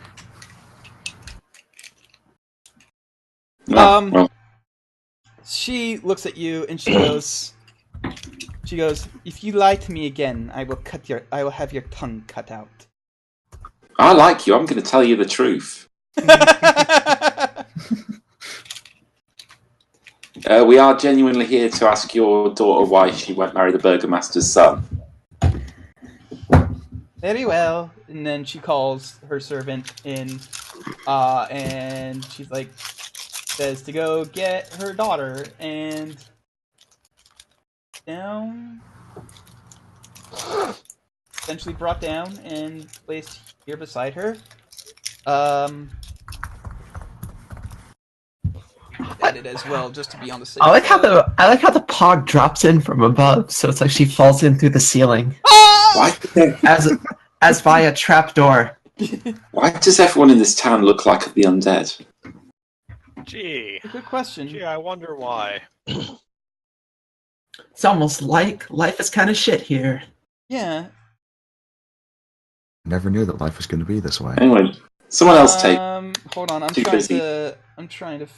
she looks at you and she goes, "If you lie to me again, I will have your tongue cut out." I like you. I'm going to tell you the truth. We are genuinely here to ask your daughter why she won't marry the Burgomaster's son. Very well. And then she calls her servant in, and she's says to go get her daughter, and down, essentially brought down and placed here beside her. At it as well, just to be on the safe. I like how the pog drops in from above, so it's like she falls in through the ceiling. Why? As via trapdoor. Why does everyone in this town look like the undead? Gee. Good question. Gee, I wonder why. It's almost like life is kind of shit here. Yeah. Never knew that life was going to be this way. Anyway, someone else take. Hold on, I'm trying to.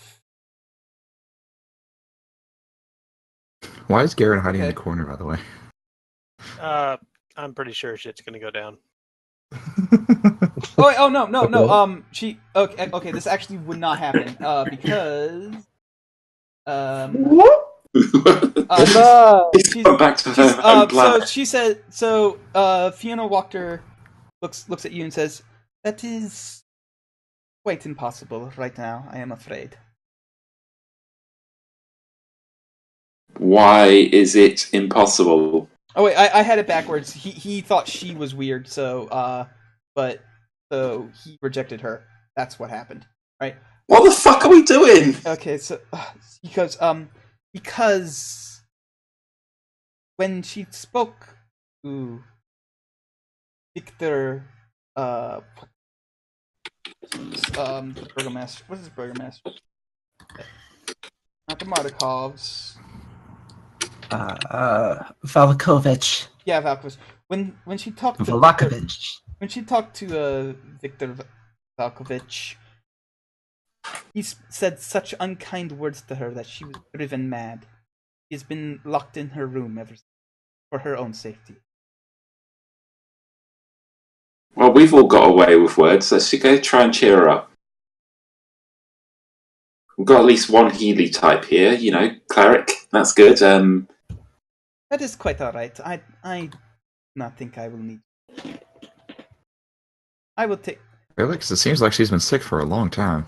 Why is Garen hiding in the corner, by the way? I'm pretty sure shit's gonna go down. No. Okay. This actually would not happen. Because. She's gone back to her own plan. So she said. So Fiona Wachter looks at you and says, "That is quite impossible right now. I am afraid." Why is it impossible? Oh wait, I had it backwards. He thought she was weird, so he rejected her. That's what happened, right? What the fuck are we doing? Okay, so because when she spoke to Victor, the Burgomaster. What is Burgomaster? Not the Martikovs. Valakovich. Yeah, Valkovich. When she talked to Valakovich. When she talked to Victor Valkovich, he said such unkind words to her that she was driven mad. She's been locked in her room ever since, for her own safety. Well, we've all got away with words. Let's go try and cheer her up. We've got at least one Healy type here, cleric. That's good. That is quite alright. I not think I will need. I will take. Really? Because it seems like she's been sick for a long time.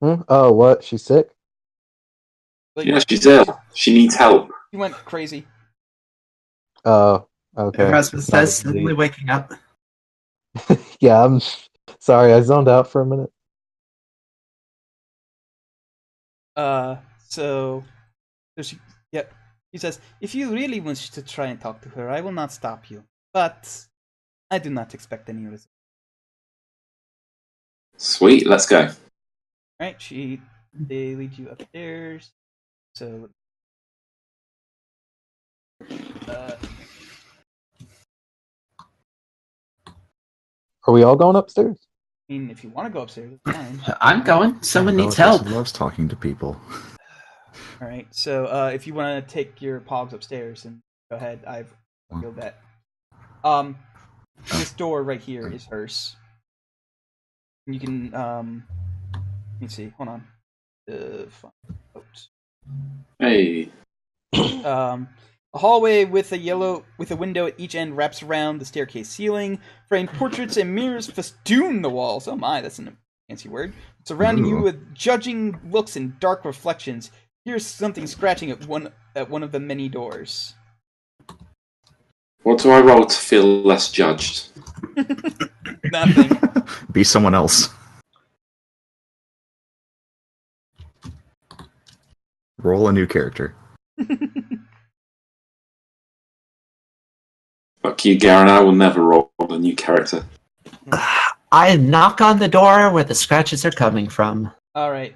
Oh, what? She's sick? She's ill. She needs help. She went crazy. Oh, okay. Erasmus says, suddenly waking up. Yeah, I'm sorry, I zoned out for a minute. So she says, if you really wish to try and talk to her, I will not stop you. But I do not expect any resistance. Sweet, let's go. Alright, they lead you upstairs. So are we all going upstairs? I mean, if you want to go upstairs, it's fine. I'm going. Someone needs help. Loves talking to people. Alright, so if you want to take your pogs upstairs, and go ahead, I've revealed that. This door right here is hers. You can, let me see, hold on. Hey. A hallway with a window at each end wraps around the staircase ceiling. Framed portraits and mirrors festoon the walls. Oh my, that's a fancy word. Surrounding you with judging looks and dark reflections. Here's something scratching at one of the many doors. What do I roll to feel less judged? Nothing. Be someone else. Roll a new character. Fuck you, Garen. I will never roll a new character. I knock on the door where the scratches are coming from. Alright,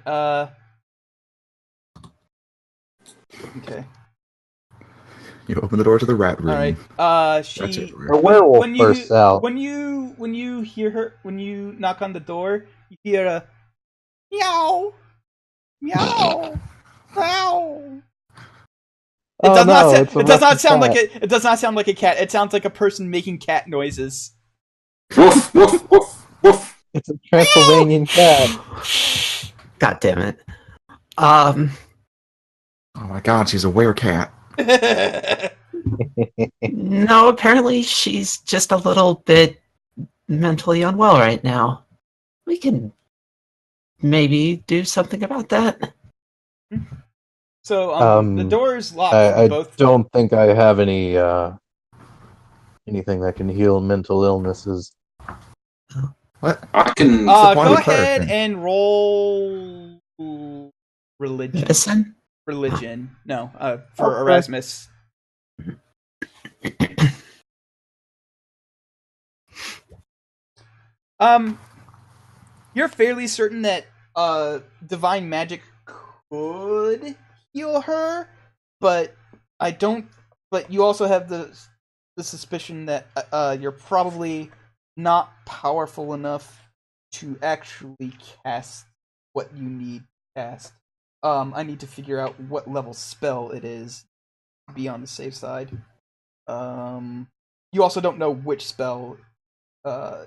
okay. You open the door to the rat room. Alright, A werewolf bursts out. When you hear her, when you knock on the door, you hear a meow, meow, meow. It does not sound like a cat. It sounds like a person making cat noises. Woof, woof, woof, woof. It's a Transylvanian cat. God damn it. Oh my god, she's a werecat. No, apparently she's just a little bit mentally unwell right now. We can maybe do something about that. So the door is locked. I don't think I have any anything that can heal mental illnesses. What? I can. Go ahead and roll religion. Medicine? Religion. No, for Erasmus. You're fairly certain that divine magic could heal her, but I don't. But you also have the suspicion that you're probably not powerful enough to actually cast what you need to cast. I need to figure out what level spell it is to be on the safe side. You also don't know which spell. Wow,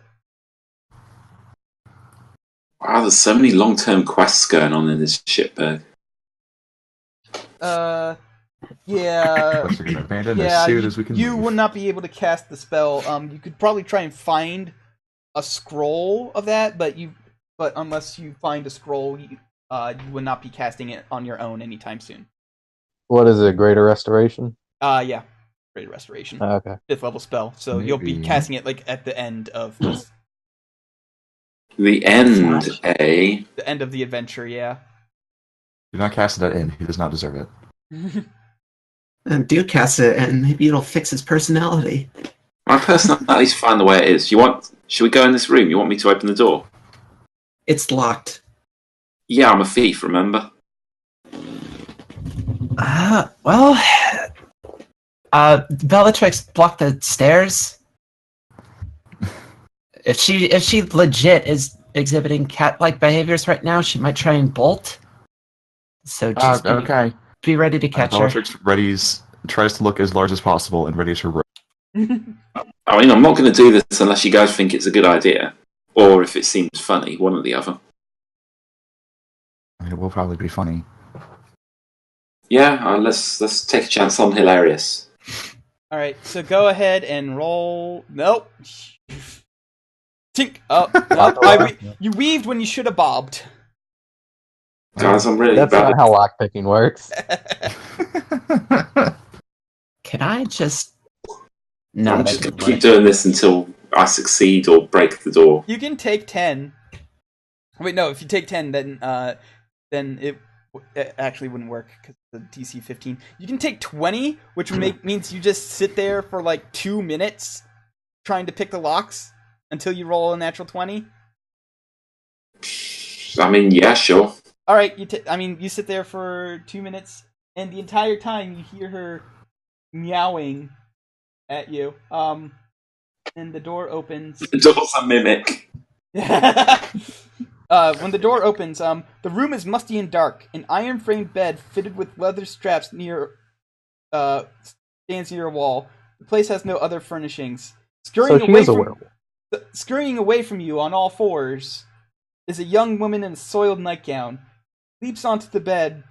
there's so many long-term quests going on in this shitbag. Yeah. Abandon as soon as we can you leave. would not be able to cast the spell. You could probably try and find a scroll of that, but unless you find a scroll, you would not be casting it on your own anytime soon. What is it? Greater Restoration? Yeah. Great Restoration. Okay. 5th level spell. So you'll be Maybe. casting it like at the end of this, The end, eh? the end of the adventure. Yeah. Do not cast that in. He does not deserve it. And do cast it, and maybe it'll fix his personality. My personality's fine the way it is. Should we go in this room? You want me to open the door? It's locked. Yeah, I'm a thief, remember? Bellatrix blocked the stairs. If she legit is exhibiting cat-like behaviors right now, she might try and bolt. So just Okay. be ready to catch her. Bellatrix tries to look as large as possible and ready to rip. I mean, I'm not going to do this unless you guys think it's a good idea. Or if it seems funny, one or the other. I mean, it will probably be funny. Yeah, let's take a chance on hilarious. All right, so go ahead and roll. Nope. Tink. Oh, nope. You weaved when you should have bobbed. Guys, I'm really That's bad. not how lockpicking works. Can I just... I'm just going to keep doing this until I succeed or break the door. You can take 10. Wait, no. If you take 10, then it actually wouldn't work because the DC 15. You can take 20, which means you just sit there for like 2 minutes trying to pick the locks until you roll a natural 20. I mean, yeah, sure. All right, you sit there for 2 minutes, and the entire time you hear her meowing at you. And the door opens. The door's a mimic. When the door opens, the room is musty and dark. An iron-framed bed fitted with leather straps stands near a wall. The place has no other furnishings. Scurrying away from you on all fours is a young woman in a soiled nightgown. Leaps onto the bed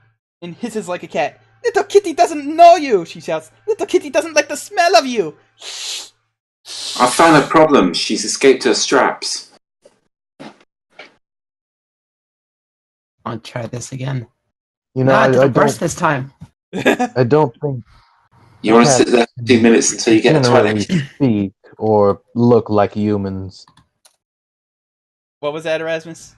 and hisses like a cat. "Little kitty doesn't know you," she shouts. "Little kitty doesn't like the smell of you." I found a problem. She's escaped her straps. I'll try this again. You know, I I didn't burst don't. this time. I don't think You want to sit there for 2 minutes until you get a generally 20? speak or look like humans. What was that, Erasmus?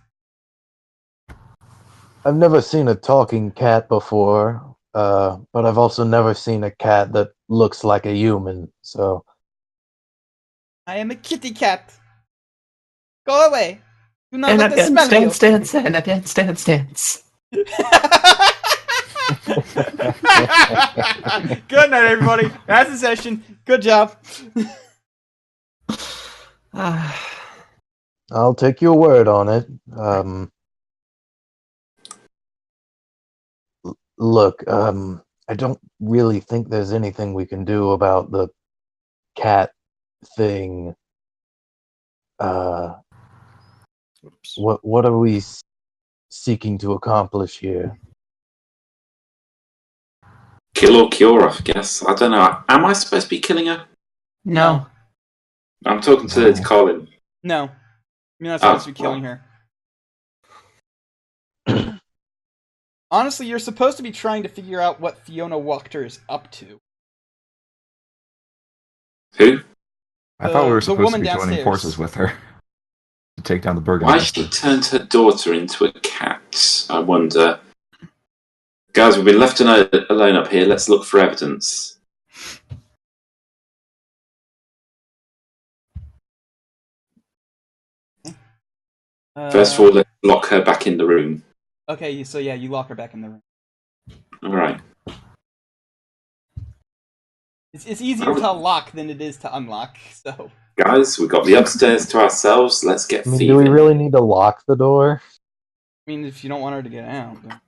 I've never seen a talking cat before, but I've also never seen a cat that looks like a human. So I am a kitty cat. Go away. Do not And let the again, smell of you. stance, and again, stance. Good night, everybody. That's the session. Good job. I'll take your word on it. Look, I don't really think there's anything we can do about the cat thing. Oops. What are we seeking to accomplish here? Kill or cure, I guess. I don't know. Am I supposed to be killing her? No. I'm talking to Colin. No. You're not supposed to be killing her. Honestly, you're supposed to be trying to figure out what Fiona Wachter is up to. Who? I thought we were the supposed to woman be joining downstairs. forces with her to take down the Why Burgomaster. she turned her daughter into a cat, I wonder. Guys, we've been left alone up here. Let's look for evidence. First of all, let's lock her back in the room. Okay, so yeah, you lock her back in the room. Alright. It's easier to lock than it is to unlock, so... Guys, we've got the upstairs to ourselves. Let's get I mean, thieving. do we really need to lock the door? I mean, if you don't want her to get out. Then...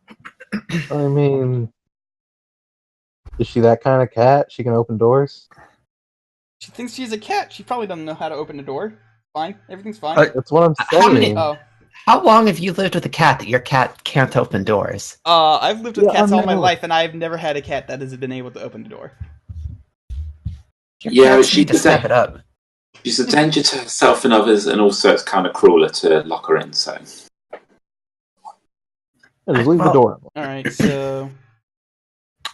I mean, is she that kind of cat? She can open doors? She thinks she's a cat. She probably doesn't know how to open a door. Fine. Everything's fine. That's what I'm How many- saying. How long have you lived with a cat that your cat can't open doors? I've lived with Yeah, cats I all my know. life, and I've never had a cat that has been able to open the door. Your Yeah, cats but need to she's step it up. She's a danger to herself and others, and also it's kind of crueler to lock her in, so... Yeah, just leave the Well- door. Alright, so...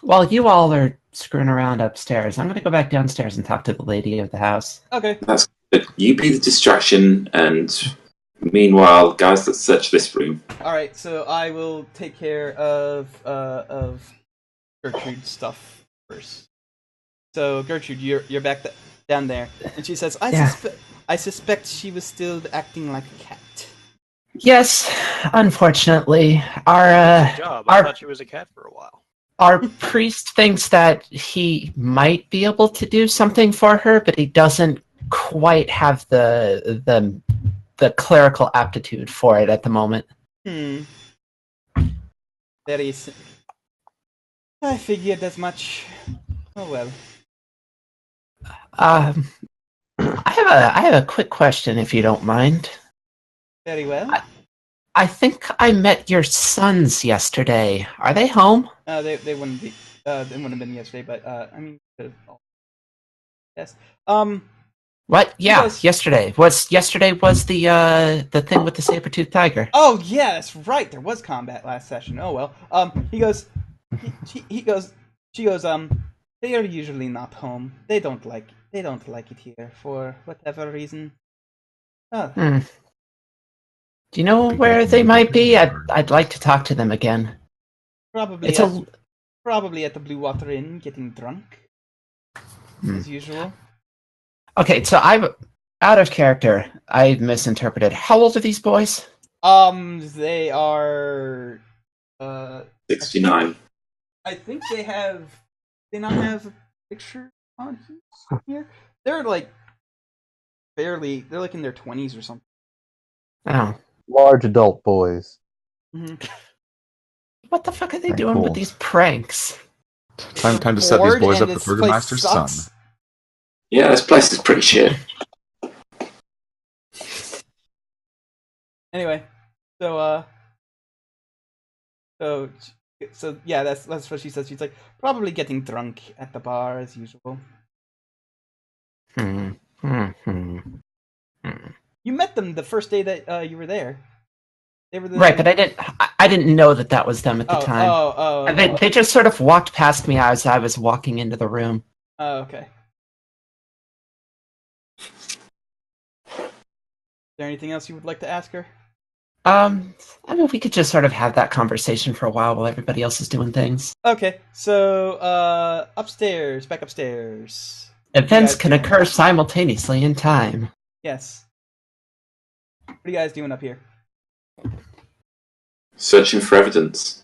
While you all are screwing around upstairs. I'm going to go back downstairs and talk to the lady of the house. Okay. That's good. You be the distraction, and meanwhile, guys, let's search this room. All right. So I will take care of Gertrude's stuff first. So Gertrude, you're back down there, and she says, I suspect she was still acting like a cat. Yes, unfortunately, Good job. I thought she was a cat for a while. our priest thinks that he might be able to do something for her, but he doesn't quite have the clerical aptitude for it at the moment. That is. I figured as much. Oh well. I have a quick question, if you don't mind. Very well. I think I met your sons yesterday. Are they home? They wouldn't be. They wouldn't have been yesterday, but I mean, yes. What? Yeah, Yes. yesterday was the thing with the saber-toothed tiger. Oh yeah, that's right. There was combat last session. Oh well. He goes. She goes. They are usually not home. They don't like it here for whatever reason. Oh. Do you know where they might be? I'd like to talk to them again. Probably at the Blue Water Inn, getting drunk, as usual. Okay, so I'm out of character. I misinterpreted. How old are these boys? They are 69. I think they have. They not have a picture on here. They're like barely. They're like in their 20s or something. Oh, Large adult boys. Mm-hmm. what the fuck are they Very doing cool. with these pranks? Time to set these Bored, boys and up with this place Burgomaster's son. sucks. Yeah, this place is pretty shit. Anyway, so yeah, that's what she says. She's like probably getting drunk at the bar as usual. You met them the first day that you were there. They were Right, but I didn't know that was them at the time. They just sort of walked past me as I was walking into the room. Oh, okay. Is there anything else you would like to ask her? I mean, we could just sort of have that conversation for a while everybody else is doing things. Okay, so back upstairs. Events Yeah, can occur simultaneously in time. Yes. What are you guys doing up here? Searching for evidence.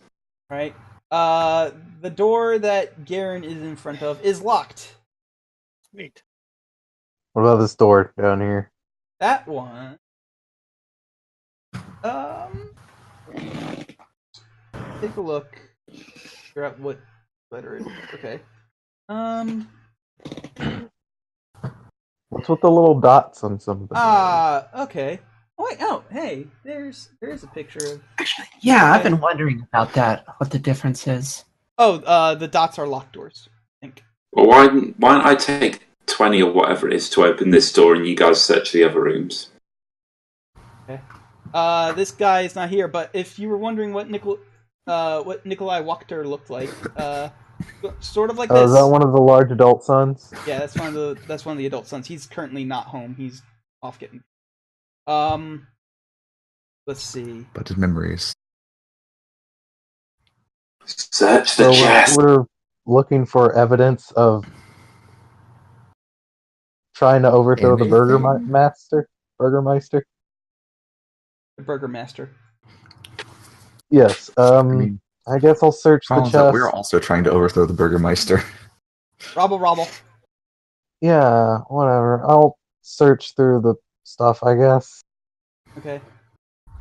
Right. The door that Garen is in front of is locked. Neat. What about this door down here? That one. Take a look. Figure out what letter it is. Okay. What's with the little dots on some of them? Okay. Oh wait, oh, hey, there is a picture of. Actually, yeah, I've been wondering about that. What the difference is? Oh, the dots are locked doors. I think. Well, why don't I take 20 or whatever it is to open this door, and you guys search the other rooms? Okay. This guy is not here, but if you were wondering what Nikolai Wachter looked like, sort of like this. Is that one of the large adult sons? Yeah, that's one of the adult sons. He's currently not home. He's off getting. Let's see. But his memories. Search the chest. We're looking for evidence of trying to overthrow the Burgomaster. The Burgomaster. Yes. I guess I'll search the chest. We're also trying to overthrow the Burgomaster. Robble. Yeah, whatever. I'll search through the stuff, I guess. Okay.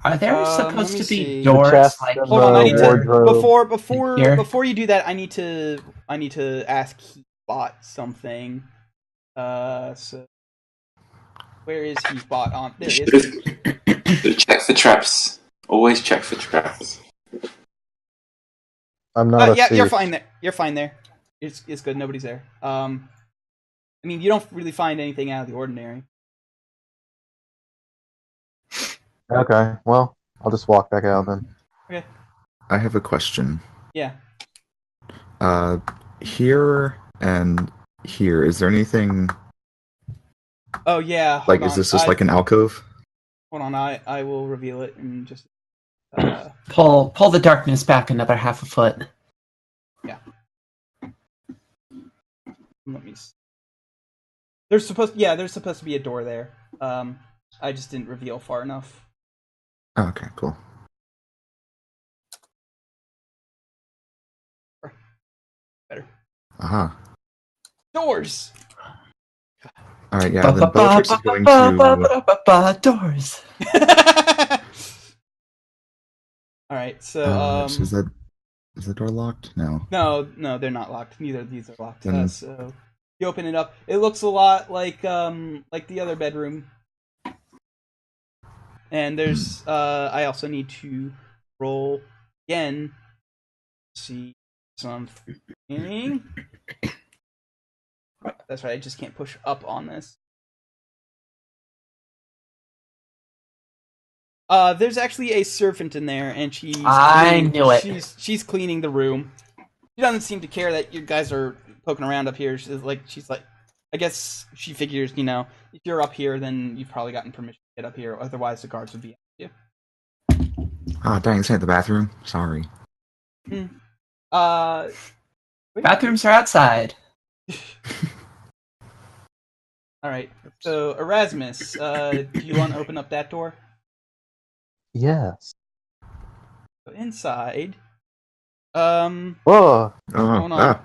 Are there let supposed me to be see. doors The chest like? and Hold on, I need to wardrobe. before you do that, I need to ask Heatbot something. So where is Heatbot on? There he is. Check for traps. Always check for traps. I'm not. Yeah, thief. you're fine there. You're fine there. It's good. Nobody's there. I mean, you don't really find anything out of the ordinary. Okay. Well, I'll just walk back out then. Okay. I have a question. Yeah. Here and here, is there anything Oh yeah, like? Is this just like an alcove? hold on. I will reveal it in just. Pull the darkness back another half a foot. Yeah. Let me. There's supposed to be a door there. I just didn't reveal far enough. Oh, okay, cool. Better. Aha. Doors. All right, yeah. Then Bellatrix is going to. Doors. All right, so Is the door locked? No. no, they're not locked. Neither of these are locked. Then- So you open it up. It looks a lot like the other bedroom. And there's I also need to roll again. See something. That's right. I just can't push up on this. There's actually a servant in there, and she's cleaning the room. She doesn't seem to care that you guys are poking around up here. She's like, I guess she figures, if you're up here, then you've probably gotten permission to get up here. Otherwise, the guards would be after you. Ah, dang! This ain't the bathroom. Sorry. Bathrooms are outside. All right. So Erasmus, do you want to open up that door? Yes. So inside. Whoa. Oh, Hold on.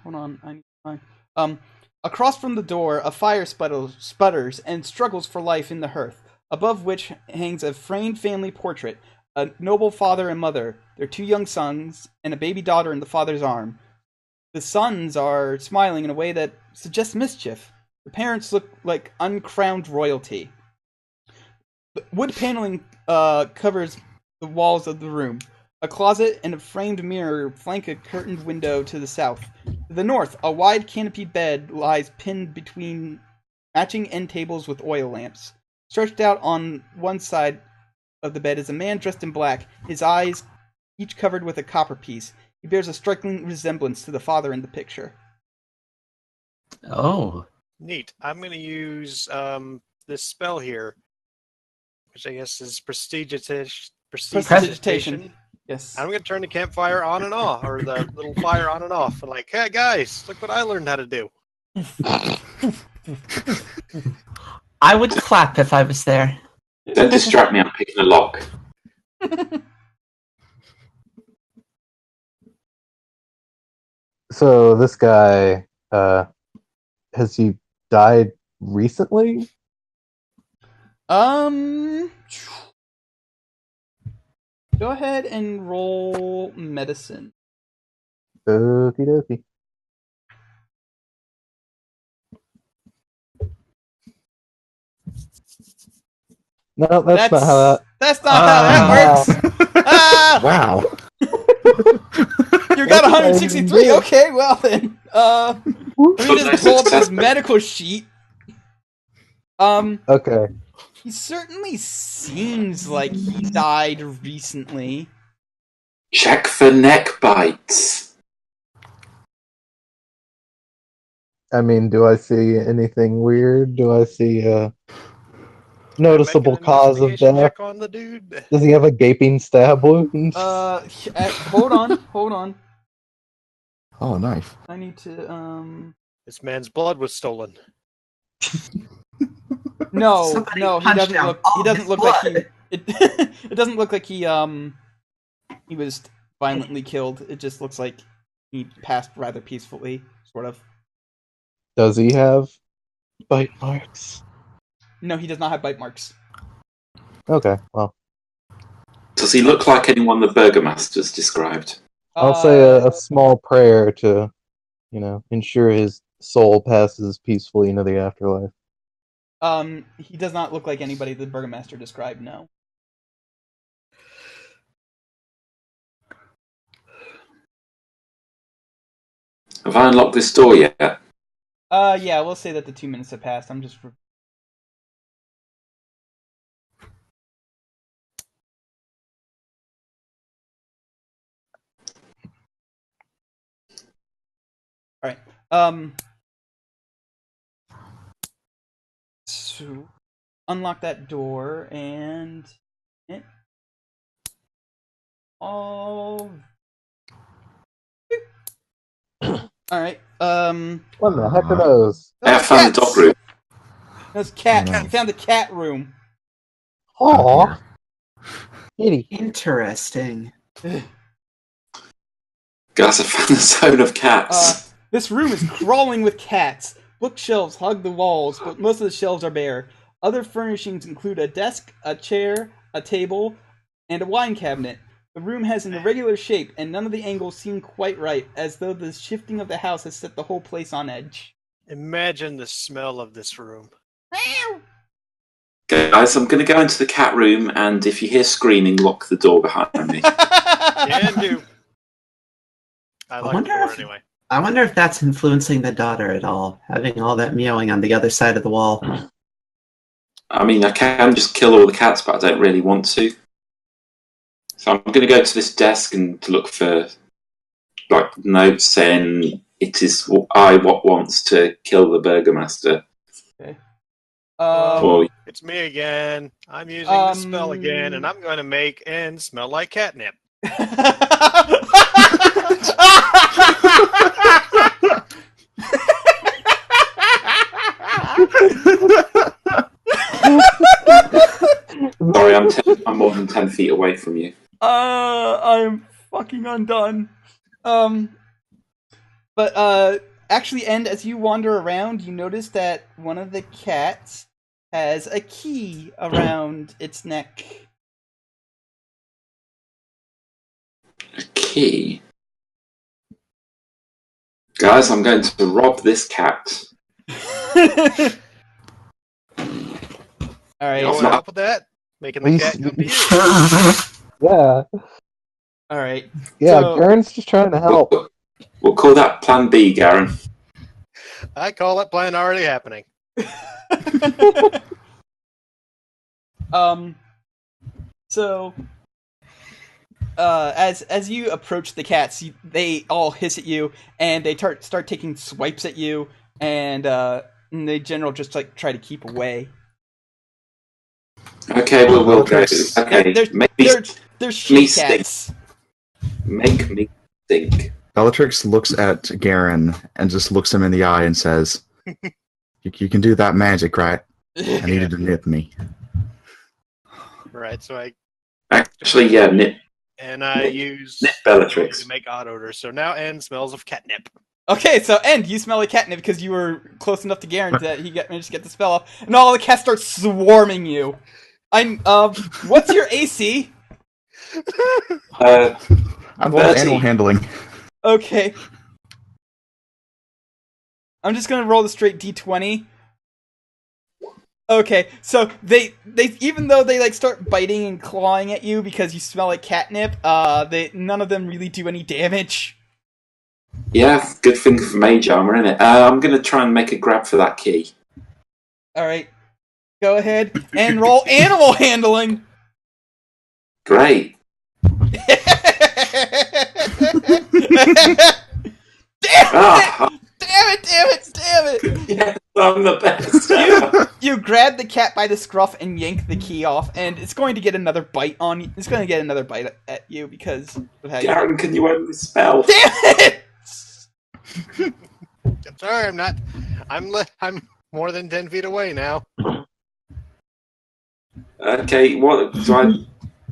Hold on. I need to find. Across from the door, a fire sputters and struggles for life in the hearth, above which hangs a framed family portrait, a noble father and mother, their 2 young sons, and a baby daughter in the father's arm. The sons are smiling in a way that suggests mischief. The parents look like uncrowned royalty. The wood paneling covers the walls of the room. A closet and a framed mirror flank a curtained window to the south. To the north, a wide canopied bed lies pinned between matching end tables with oil lamps. Stretched out on one side of the bed is a man dressed in black, his eyes each covered with a copper piece. He bears a striking resemblance to the father in the picture. Oh. Neat. I'm going to use this spell here, which I guess is prestidigitation. Yes. I'm going to turn the campfire on and off, or the little fire on and off. And like, hey guys, look what I learned how to do. I would clap if I was there. Don't distract me, I'm picking a lock. So this guy, has he died recently? Go ahead and roll medicine. Okie dokie. No, that's not how that. That's not how that works. Ah! wow. You got 163. Okay, well then. Let me just pull up his medical sheet. Okay. He certainly seems like he died recently. Check for neck bites. I mean, do I see anything weird? Do I see a noticeable Make an cause of investigation death? check on the dude. Does he have a gaping stab wound? Hold on. Oh, nice. I need to This man's blood was stolen. No, he punched doesn't out look. all He doesn't his look like he. blood. It doesn't look like he was violently killed. It just looks like he passed rather peacefully, sort of. Does he have bite marks? No, he does not have bite marks. Okay, well, Does he look like anyone the Burgomaster's described? I'll say a small prayer to, ensure his soul passes peacefully into the afterlife. He does not look like anybody the Burgomaster described. No. Have I unlocked this door yet? Yeah, we'll say that the 2 minutes have passed. I'm just. Alright. So unlock that door and all right. What the heck are those? I found the dog room. Those cats. Oh, no. You found the cat room. Aw, kitty. Interesting. Guys, I found the zone of cats. This room is crawling with cats. Bookshelves hug the walls, but most of the shelves are bare. Other furnishings include a desk, a chair, a table, and a wine cabinet. The room has an irregular shape, and none of the angles seem quite right, as though the shifting of the house has set the whole place on edge. Imagine the smell of this room. Guys, I'm going to go into the cat room, and if you hear screaming, lock the door behind me. Can do. I like the wonder door if- anyway. I wonder if that's influencing the daughter at all, having all that meowing on the other side of the wall. I mean, I can just kill all the cats, but I don't really want to. So I'm going to go to this desk and to look for like notes saying it is I what wants to kill the Burgomaster. Okay. Or It's me again. I'm using the spell again, and I'm going to make and smell like catnip. sorry, I'm more than 10 feet away from you. I'm fucking undone. Actually, and as you wander around, you notice that one of the cats has a key around its neck. A key. Guys, I'm going to rob this cat. All right. You want help with that? Making the Please. cat come to you. Yeah, All right. yeah. So- Garen's just trying to help. We'll call that Plan B, Garen. I call it plan already happening. So, as you approach the cats, they all hiss at you, and they start taking swipes at you, and they general just like try to keep away. Okay, we'll go. Bellatrix. Okay, They're shit cats. Make me think. Bellatrix looks at Garen and just looks him in the eye and says, you can do that magic, right? I needed to nip me. Right, so Actually, yeah, nip use Bellatrix. to make odd odors. So now N smells of catnip. Okay, so End, you smell like catnip because you were close enough to Garen that he managed to get the spell off, and all the cats start swarming you. What's your AC? I'm all 30. animal handling. Okay. I'm just gonna roll the straight D20. Okay, so they even though they like start biting and clawing at you because you smell like catnip, none of them really do any damage. Yeah, good thing for mage armor, isn't it? I'm going to try and make a grab for that key. All right, go ahead and roll animal handling. Great. Ah, Damn it! yes, I'm the best. You grab the cat by the scruff and yank the key off, and it's going to get another bite on you. It's going to get another bite at you because of how you... Garen, can you end the spell? Damn it! I'm sorry, I'm not. I'm more than 10 feet away now. Okay,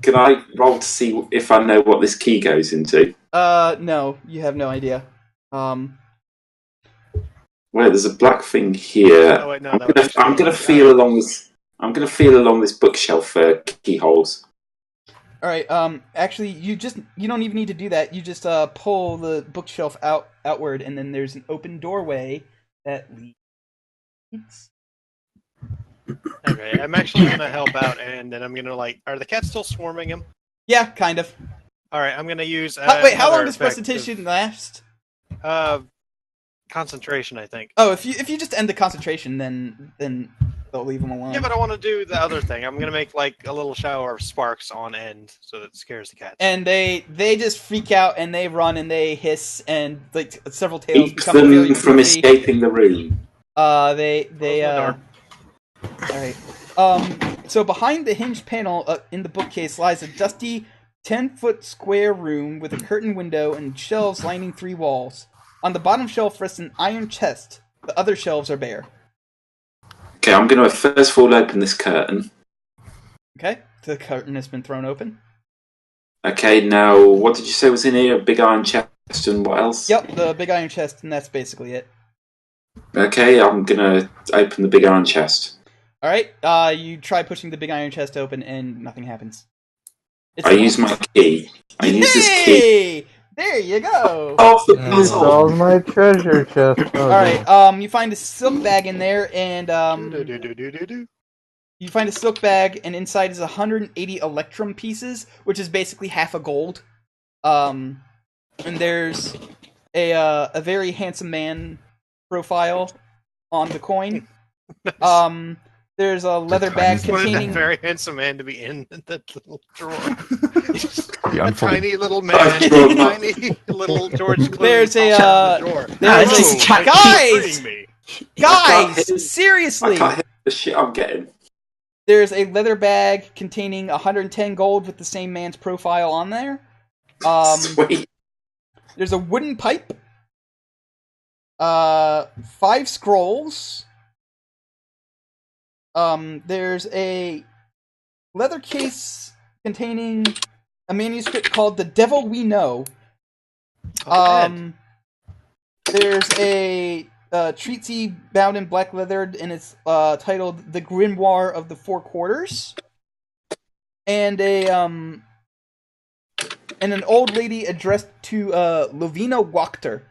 can I roll to see if I know what this key goes into? No, you have no idea. Well, there's a black thing here. Oh, wait, no, I'm gonna feel along this. I'm gonna feel along this bookshelf for keyholes. All right. Actually, you don't even need to do that. You just pull the bookshelf outward, and then there's an open doorway that leads. Okay, I'm actually gonna help out, and then I'm gonna are the cats still swarming him? Yeah, kind of. All right, I'm gonna use. Wait, how long another does effect presentation last? of concentration, I think. Oh, if you just end the concentration, then they'll leave them alone. Yeah, but I want to do the other thing. I'm gonna make like a little shower of sparks on end, so that it scares the cats. And they just freak out and they run and they hiss and like several tails Keep become very them from fluffy. escaping the room. All right. So behind the hinged panel in the bookcase lies a dusty 10-foot square room with a curtained window and shelves lining 3 walls. On the bottom shelf rests an iron chest. The other shelves are bare. Okay, I'm going to first of all open this curtain. Okay, the curtain has been thrown open. Okay, now what did you say was in here? A big iron chest and what else? Yep, the big iron chest, and that's basically it. Okay, I'm going to open the big iron chest. All right, you try pushing the big iron chest open, and nothing happens. I use my key. I use this key. There you go. Oh, the That puzzle. solves my treasure chest. Oh, All right, you find a silk bag in there, and you find a silk bag, and inside is 180 electrum pieces, which is basically half a gold. And there's a very handsome man profile on the coin. There's a leather bag I wanted that containing. very handsome man to be in that little drawer. The A unfolded- tiny little man, drawer. tiny little George Clooney. There's a, in the drawer. there's a- Whoa, guys! freeing me. Guys, I seriously. can't hit the shit I'm getting. There's a leather bag containing 110 gold with the same man's profile on there. Sweet. There's a wooden pipe. 5 scrolls. There's a leather case containing a manuscript called "The Devil We Know." There's a treatise bound in black leather, and it's titled "The Grimoire of the Four Quarters," and an old lady addressed to Lovina Wachter.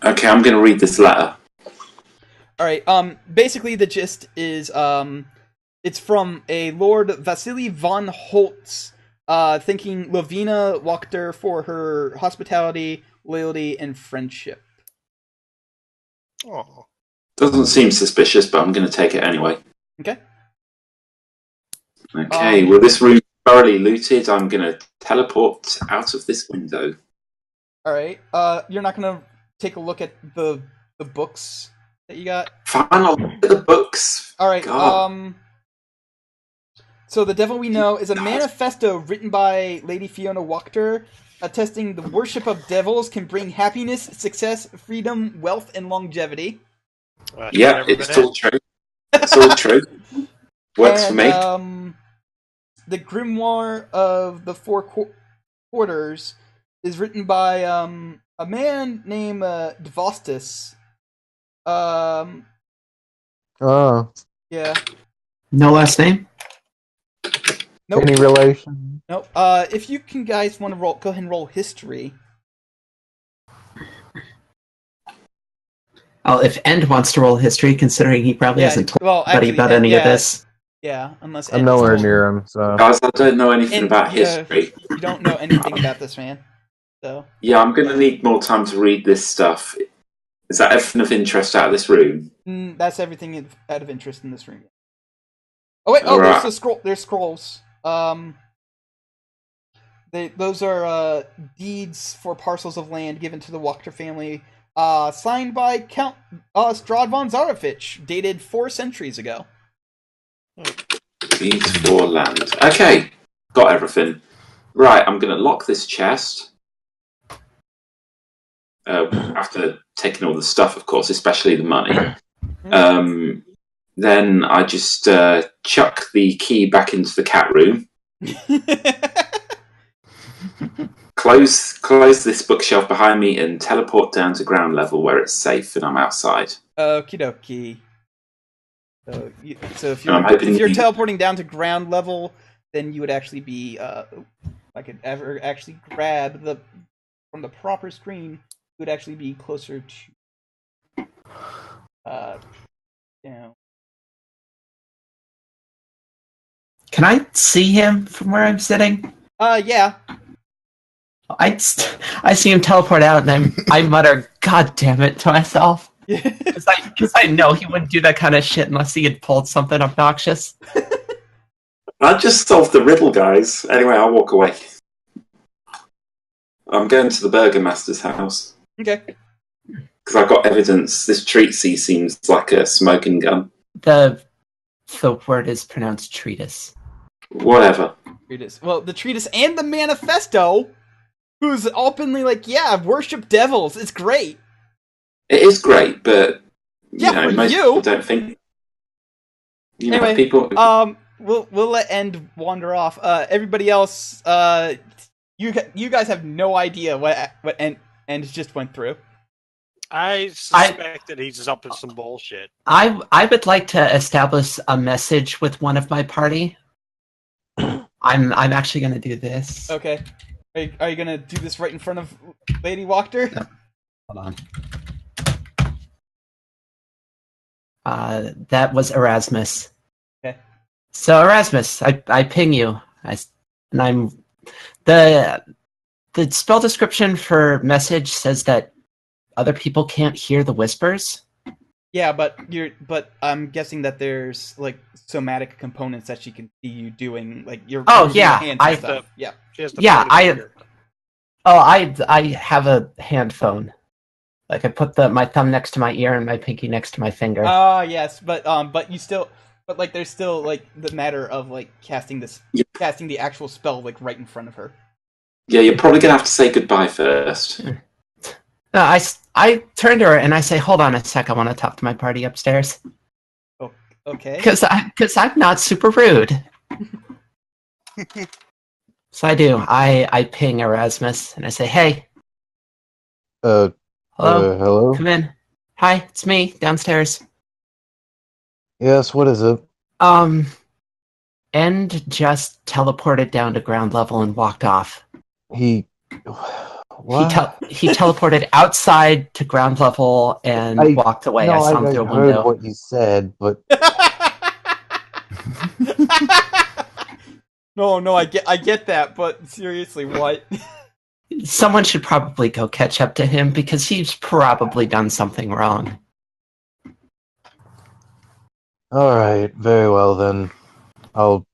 Okay, I'm going to read this letter. All right. Basically, the gist is it's from a Lord Vasily von Holtz, thanking Lovina Wachter for her hospitality, loyalty, and friendship. Oh. Doesn't seem suspicious, but I'm going to take it anyway. Okay. Okay, well, this room is thoroughly looted. I'm going to teleport out of this window. All right. You're not gonna take a look at the books that you got. Fine, I'll look at the books. All right. God. So the Devil We Know is a manifesto written by Lady Fiona Wachter, attesting the worship of devils can bring happiness, success, freedom, wealth, and longevity. Well, Yeah, never it's been all true. It's all true. Works for me. The Grimoire of the Four Quarters is written by a man named Dvostis. Oh, Yeah. No last name? Nope. any relation? Nope. If you can guys want to roll, go ahead and roll history. Oh, if End wants to roll history, considering he probably hasn't told anybody about any of this. Yeah, unless I'm Ed nowhere told- near him, so Guys, I don't know anything And, about history. You don't know anything about this man, so Yeah, I'm going to need more time to read this stuff. Is that everything of interest out of this room? that's everything out of interest in this room. Oh wait, there's Alright. the scroll. There's scrolls. Those are deeds for parcels of land given to the Wachter family, signed by Count Strahd von Zarevich, dated 4 centuries ago. Deeds for land. Okay, got everything. Right, I'm going to lock this chest. After taking all the stuff, of course, especially the money. Then I just chuck the key back into the cat room. Close this bookshelf behind me and teleport down to ground level where it's safe and I'm outside. Okie dokie. So if I'm hoping you're you- teleporting down to ground level, then you would actually be. If I could ever actually grab from the proper screen, you would actually be closer to. Can I see him from where I'm sitting? Yeah. I see him teleport out, and I mutter, "God damn it!" to myself. Because I know he wouldn't do that kind of shit unless he had pulled something obnoxious. I just solved the riddle, guys. Anyway, I'll walk away. I'm going to the Burgomaster's house. Okay. Because I've got evidence. This treatise seems like a smoking gun. The word is pronounced treatise. Whatever. Treatise. Well, the treatise and the manifesto, who's openly like, yeah, worship devils. It's great. It is great, but Yeah, for most you. people don't think. Anyway, people. we'll let End wander off. Everybody else, you guys have no idea what End just went through. I suspect that he's up to some bullshit. I would like to establish a message with one of my party. I'm actually going to do this. Okay. Are you gonna do this right in front of Lady Wachter? No. Hold on. That was Erasmus. Okay. So Erasmus, I ping you. And I'm the spell description for message says that other people can't hear the whispers. Yeah, but I'm guessing that there's like somatic components that she can see you doing, like your hands and stuff. Yeah. I have a hand phone. Like I put my thumb next to my ear and my pinky next to my finger. Yes, but like there's still like the matter of like casting the actual spell like right in front of her. Yeah, you're probably gonna have to say goodbye first. No, I turn to her and I say, "Hold on a sec. I want to talk to my party upstairs." Oh, okay. Because I'm not super rude. So I do. I ping Erasmus and I say, "Hey, hello, hello? come in. Hi, it's me downstairs." Yes, what is it? End just teleported down to ground level and walked off. What? He teleported outside to ground level and walked away. I saw him through a window. I heard what you said, but No, I get that, but seriously, what? Someone should probably go catch up to him because he's probably done something wrong. all right, very well then. I'll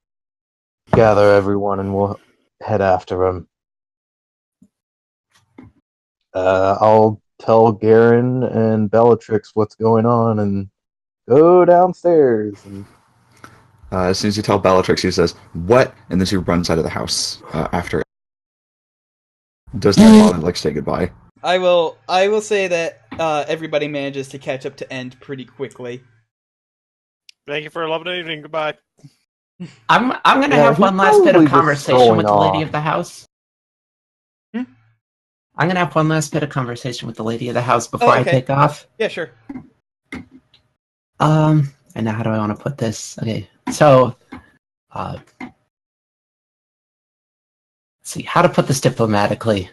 gather everyone and we'll head after him. I'll tell Garen and Bellatrix what's going on and go downstairs. And As soon as you tell Bellatrix, she says, "What?" And then she runs out of the house after it. Does not bother, say goodbye. I will say that everybody manages to catch up to End pretty quickly. Thank you for a lovely evening. Goodbye. I'm gonna have one last bit of conversation with the lady of the house. I'm gonna have one last bit of conversation with the lady of the house before I take off. Yeah, sure. And now how do I want to put this? Okay, so let's see how to put this diplomatically.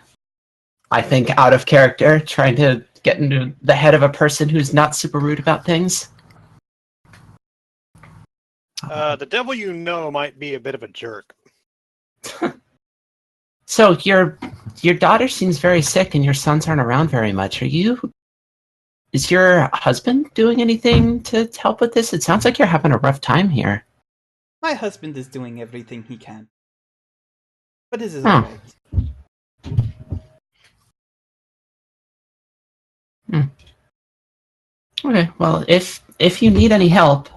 I think out of character, trying to get into the head of a person who's not super rude about things. The devil you know might be a bit of a jerk. So your daughter seems very sick and your sons aren't around very much. Is your husband doing anything to help with this? It sounds like you're having a rough time here. My husband is doing everything he can. But this is alright. Okay, well, if you need any help,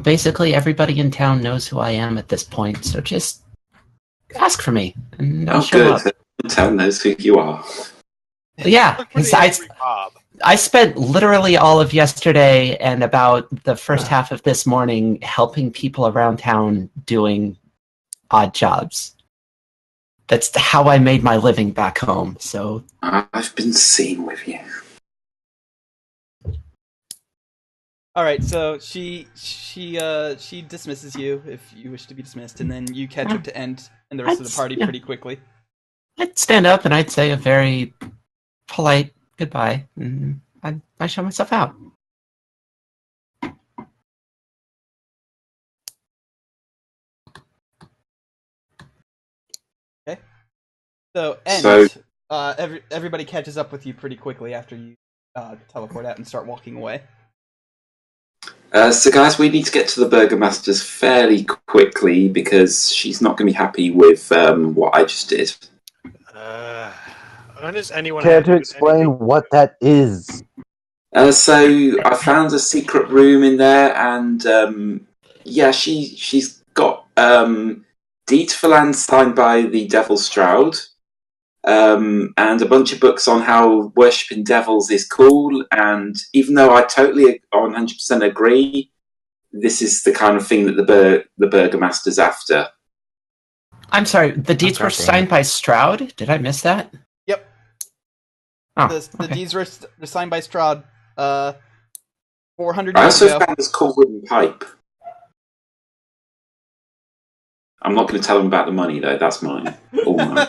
basically everybody in town knows who I am at this point, so just ask for me, and I'll show up. Town knows who you are. Yeah, because I spent literally all of yesterday and about the first half of this morning helping people around town doing odd jobs. That's how I made my living back home, so... I've been seen with you. Alright, so she dismisses you if you wish to be dismissed, and then you catch up to End and the rest of the party pretty quickly. I'd stand up and I'd say a very polite goodbye, and I show myself out. Okay. So End, everybody catches up with you pretty quickly after you teleport out and start walking away. So, guys, we need to get to the Burgomaster's fairly quickly because she's not going to be happy with what I just did. When does anyone Care have to explain what that is? So I found a secret room in there, and she's got deed for land signed by the Devil Strahd, and a bunch of books on how worshipping devils is cool. And even though I totally 100% agree, this is the kind of thing that the Burgomaster's after. I'm sorry, the deeds were signed by Strahd? Did I miss that? Yep. Oh, The deeds were signed by Strahd 400 I years also ago. found this cool wooden pipe. I'm not going to tell him about the money, though. That's mine. All mine.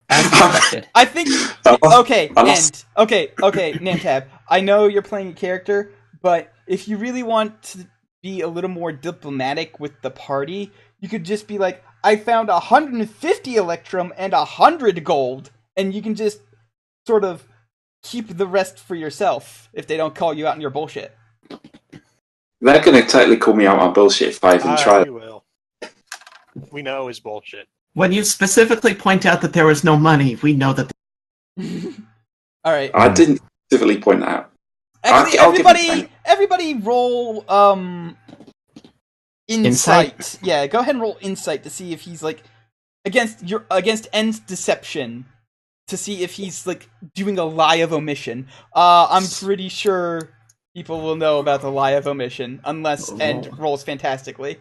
As expected. I think. Okay, Nantab. I know you're playing a character, but if you really want to be a little more diplomatic with the party, you could just be like, I found 150 Electrum and 100 gold, and you can just sort of keep the rest for yourself if they don't call you out on your bullshit. They're going to totally call me out on bullshit if I even try. We will. We know is bullshit. When you specifically point out that there was no money, we know that. All right. I didn't specifically point that out. Actually, I'll everybody roll insight. Yeah, go ahead and roll insight to see if he's like against N's deception, to see if he's like doing a lie of omission. I'm pretty sure people will know about the lie of omission unless N rolls fantastically.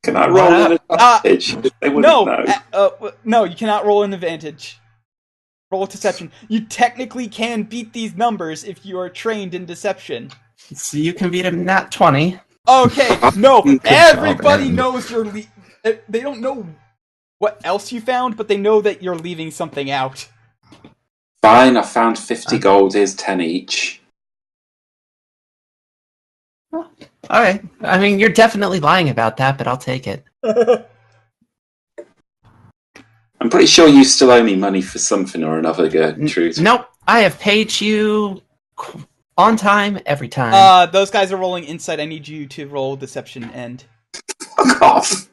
Can I roll an advantage? They wouldn't know. No, you cannot roll an advantage. Roll deception. You technically can beat these numbers if you are trained in deception. So you can beat him nat 20. Okay, no, everybody N. knows you're they don't know what else you found, but they know that you're leaving something out. Fine, I found 50 gold. Here's 10 each. Alright. I mean, you're definitely lying about that, but I'll take it. I'm pretty sure you still owe me money for something or another, Gertrude. Nope. I have paid you on time, every time. Those guys are rolling insight. I need you to roll deception and... Fuck off.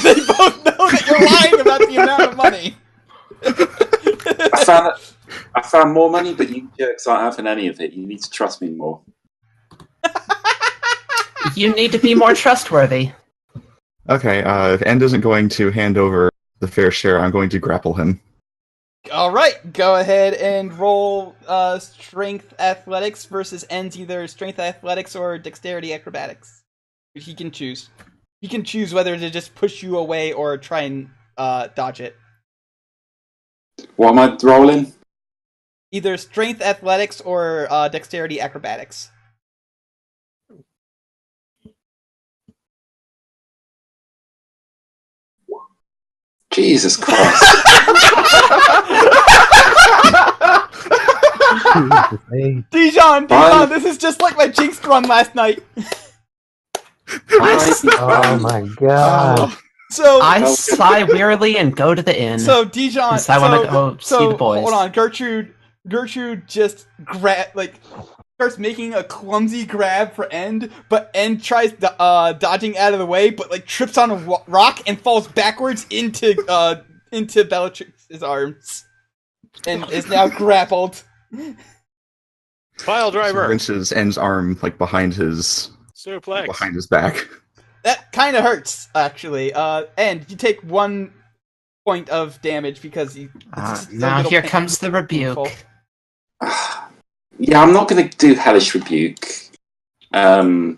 They both know that you're lying about the amount of money. I found more money, but you jerks aren't having any of it. You need to trust me more. You need to be more trustworthy. Okay, if End isn't going to hand over the fair share, I'm going to grapple him. Alright, go ahead and roll strength athletics versus N's either strength athletics or dexterity acrobatics. He can choose. He can choose whether to just push you away or try and dodge it. What am I rolling? Either strength athletics or dexterity acrobatics. Jesus Christ. Dijon, this is just like my Jinx run last night. Oh my god. So I sigh wearily and go to the inn. So Dijon, I want to go see the boys. Hold on, Gertrude just starts making a clumsy grab for End, but End tries dodging out of the way, but like trips on a rock and falls backwards into Bellatrix's arms, and is now grappled. File driver. So wrenches End's arm like behind his back. That kind of hurts, actually. And you take 1 point of damage because you. Now here comes the rebuke. Yeah, I'm not going to do Hellish Rebuke. I'll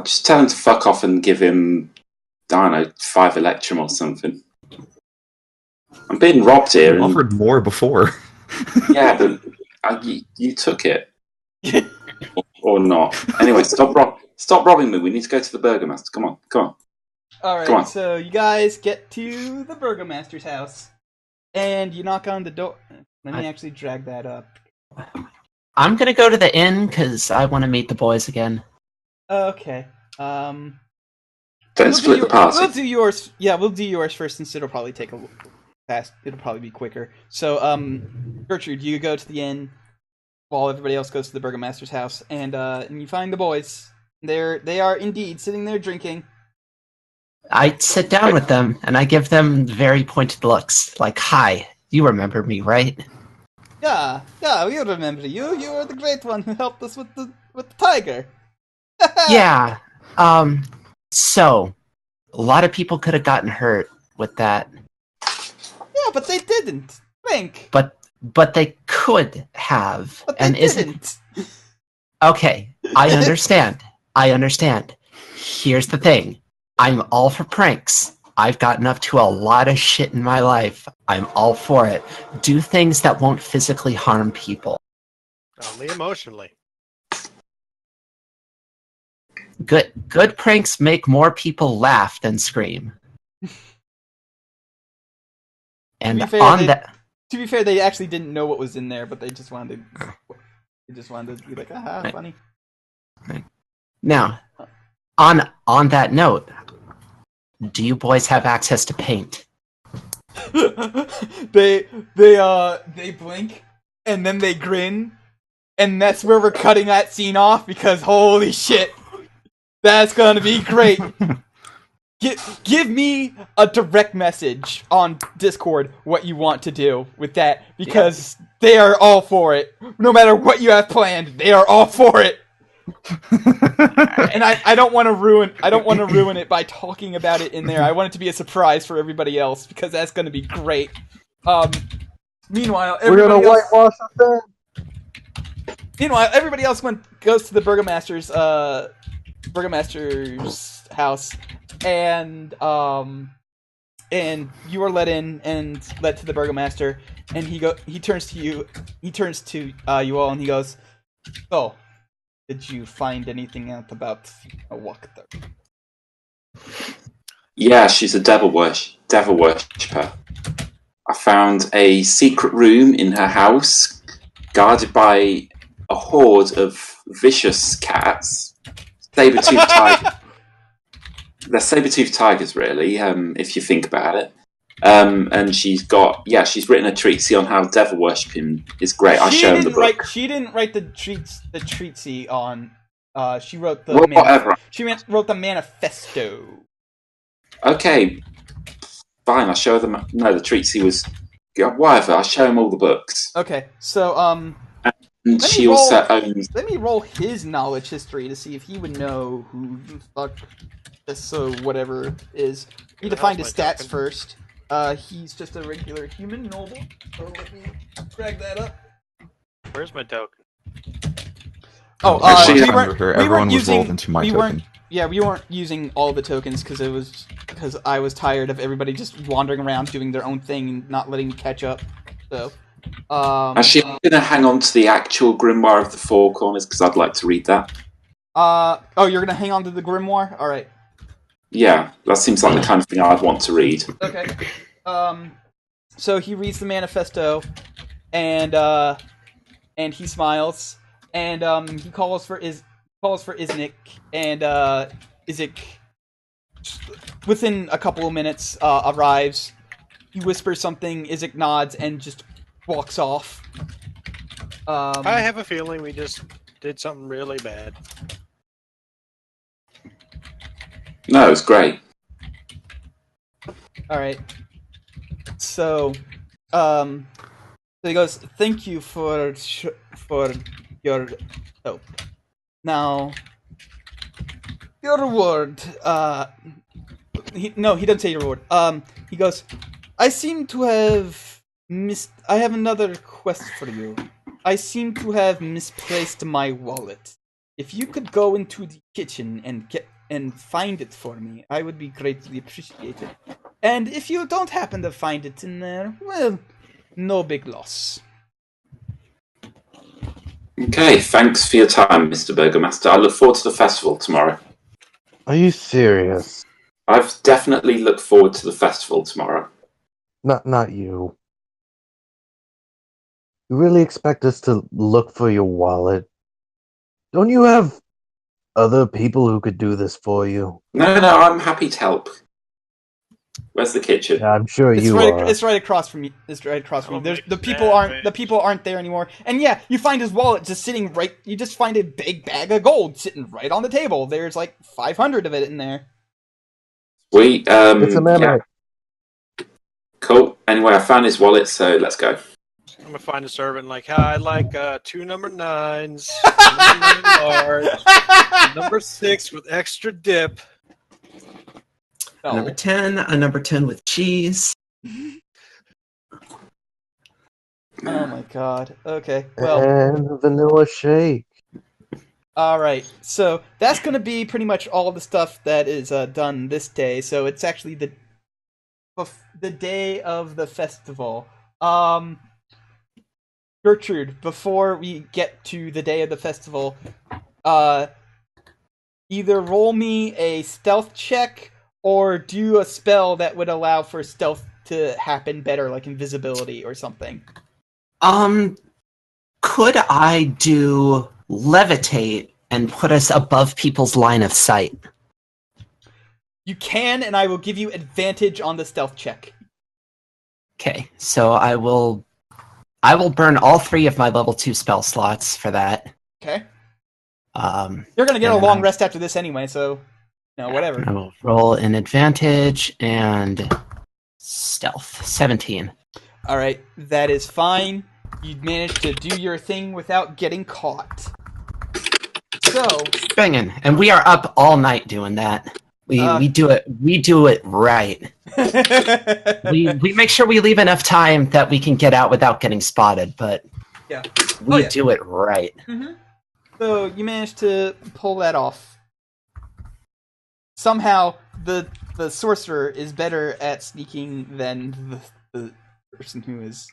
just tell him to fuck off and give him, I don't know, 5 Electrum or something. I'm being robbed here. You offered more before. Yeah, but you took it. or not. Anyway, stop robbing me. We need to go to the Burgomaster. Come on. Alright, so you guys get to the Burgomaster's house. And you knock on the door. Let me actually drag that up. I'm gonna go to the inn because I want to meet the boys again. Okay. Don't We'll split the party. We'll do yours. Yeah, we'll do yours first, since it'll probably take a fast. It'll probably be quicker. So, Gertrude, you go to the inn while everybody else goes to the Burgomaster's house, and you find the boys. They are indeed sitting there drinking. I sit down with them and I give them very pointed looks, like, "Hi, you remember me, right?" Yeah, we remember you. You were the great one who helped us with the tiger. Yeah. So a lot of people could have gotten hurt with that, Yeah, but they didn't. Think. but they could have. But they And didn't. okay, I understand. Here's the thing. I'm all for pranks. I've gotten up to a lot of shit in my life. I'm all for it. Do things that won't physically harm people. Only emotionally. Good pranks make more people laugh than scream. And To be fair, on that, To be fair, they actually didn't know what was in there, but they just wanted to be like, aha, Right. funny. now, on that note, do you boys have access to paint? they blink and then they grin, and that's where we're cutting that scene off, because holy shit, that's gonna be great. Give me a direct message on Discord what you want to do with that, because they are all for it. No matter what you have planned, they are all for it. And I don't want to ruin it by talking about it in there. I want it to be a surprise for everybody else, because that's going to be great. Meanwhile, We're gonna whitewash the thing. Meanwhile, everybody else goes to the Burgomaster's house, and you are let in and led to the Burgomaster, and he turns to you all, and he goes, "Oh, did you find anything out about a Wachter?" Yeah, she's a devil worshipper. I found a secret room in her house, guarded by a horde of vicious cats. Saber-toothed tigers. They're saber-toothed tigers, really, if you think about it. And she's written a treatise on how devil worshipping is great. I show him the book. She didn't write the treatise on. She wrote the Whatever. She wrote the manifesto. Okay, fine. I show them. No, the treatise was whatever. I show him all the books. Okay, so And she also owns. let me roll his knowledge history to see if he would know who the fuck this whatever is. Need to find his stats first. He's just a regular human noble. So let me drag that up. Where's my token? Oh, Actually, everyone was rolled into my token. We weren't using all the tokens because I was tired of everybody just wandering around doing their own thing and not letting me catch up. So, Actually, I'm gonna hang on to the actual Grimoire of the Four Corners because I'd like to read that. you're gonna hang on to the Grimoire? All right. Yeah, that seems like the kind of thing I'd want to read. Okay. So he reads the manifesto, and he smiles, and he calls for Iznik, and Iznik, within a couple of minutes, arrives. He whispers something. Iznik nods and just walks off. I have a feeling we just did something really bad. No, it's great. All right. So he goes, "Thank you for your help. Now, your reward." He doesn't say your reward. He goes, "I seem to have I have another quest for you. I seem to have misplaced my wallet. If you could go into the kitchen and find it for me, I would be greatly appreciated. And if you don't happen to find it in there, well, no big loss." Okay, thanks for your time, Mr. Burgomaster. I look forward to the festival tomorrow. Are you serious? I've definitely looked forward to the festival tomorrow. Not you. You really expect us to look for your wallet? Don't you have other people who could do this for you. No, I'm happy to help. Where's the kitchen? I'm sure It's you right. are. It's right across from you. It's right across from you. I'll There's make the a people aren't. sandwich. The people aren't there anymore. And yeah, you find his wallet just sitting right. You just find a big bag of gold sitting right on the table. There's like 500 of it in there. Sweet. It's a Yeah, memory. cool. Anyway, I found his wallet, so let's go. I'm gonna find a servant like, hi, I'd like 2 number 9s, number 9 large, number 6 with extra dip. No. Number 10, a number 10 with cheese. Oh my god. Okay. Well. And vanilla shake. All right. So that's gonna be pretty much all the stuff that is done this day. So it's actually the day of the festival. Gertrude, before we get to the day of the festival, either roll me a stealth check or do a spell that would allow for stealth to happen better, like invisibility or something. Could I do levitate and put us above people's line of sight? You can, and I will give you advantage on the stealth check. Okay, so I will burn all 3 of my level 2 spell slots for that. Okay. You're You're gonna get a long rest after this anyway, so whatever. I will roll an advantage and stealth 17. All right, that is fine. You managed to do your thing without getting caught. So, Banging, and we are up all night doing that. We do it right. we make sure we leave enough time that we can get out without getting spotted, but yeah, we do it right. Mm-hmm. So you managed to pull that off. Somehow, the sorcerer is better at sneaking than the person who is.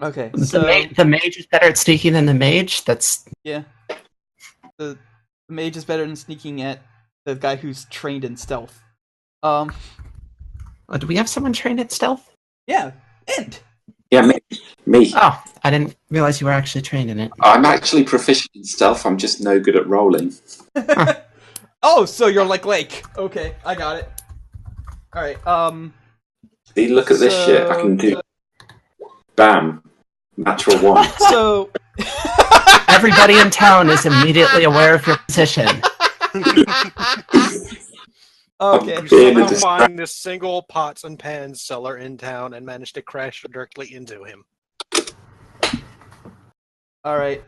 Okay, so The mage is better at sneaking than the mage. That's yeah. The mage is better than sneaking at the guy who's trained in stealth. Oh, do we have someone trained at stealth? Yeah, and Yeah, me. Oh, I didn't realize you were actually trained in it. I'm actually proficient in stealth. I'm just no good at rolling. oh, so you're like Lake. Okay, I got it. All right. See, look at this shit. I can do. Bam. Natural 1. So everybody in town is immediately aware of your position. Okay. Somehow find this single pots and pans seller in town and manage to crash directly into him. All right.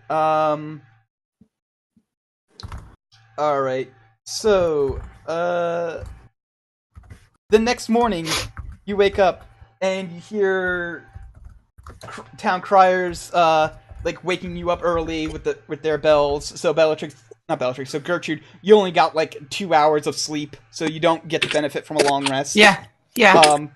All right. So, the next morning, you wake up and you hear town criers like waking you up early with their bells. So So Gertrude, you only got like 2 hours of sleep, so you don't get the benefit from a long rest. Yeah. And,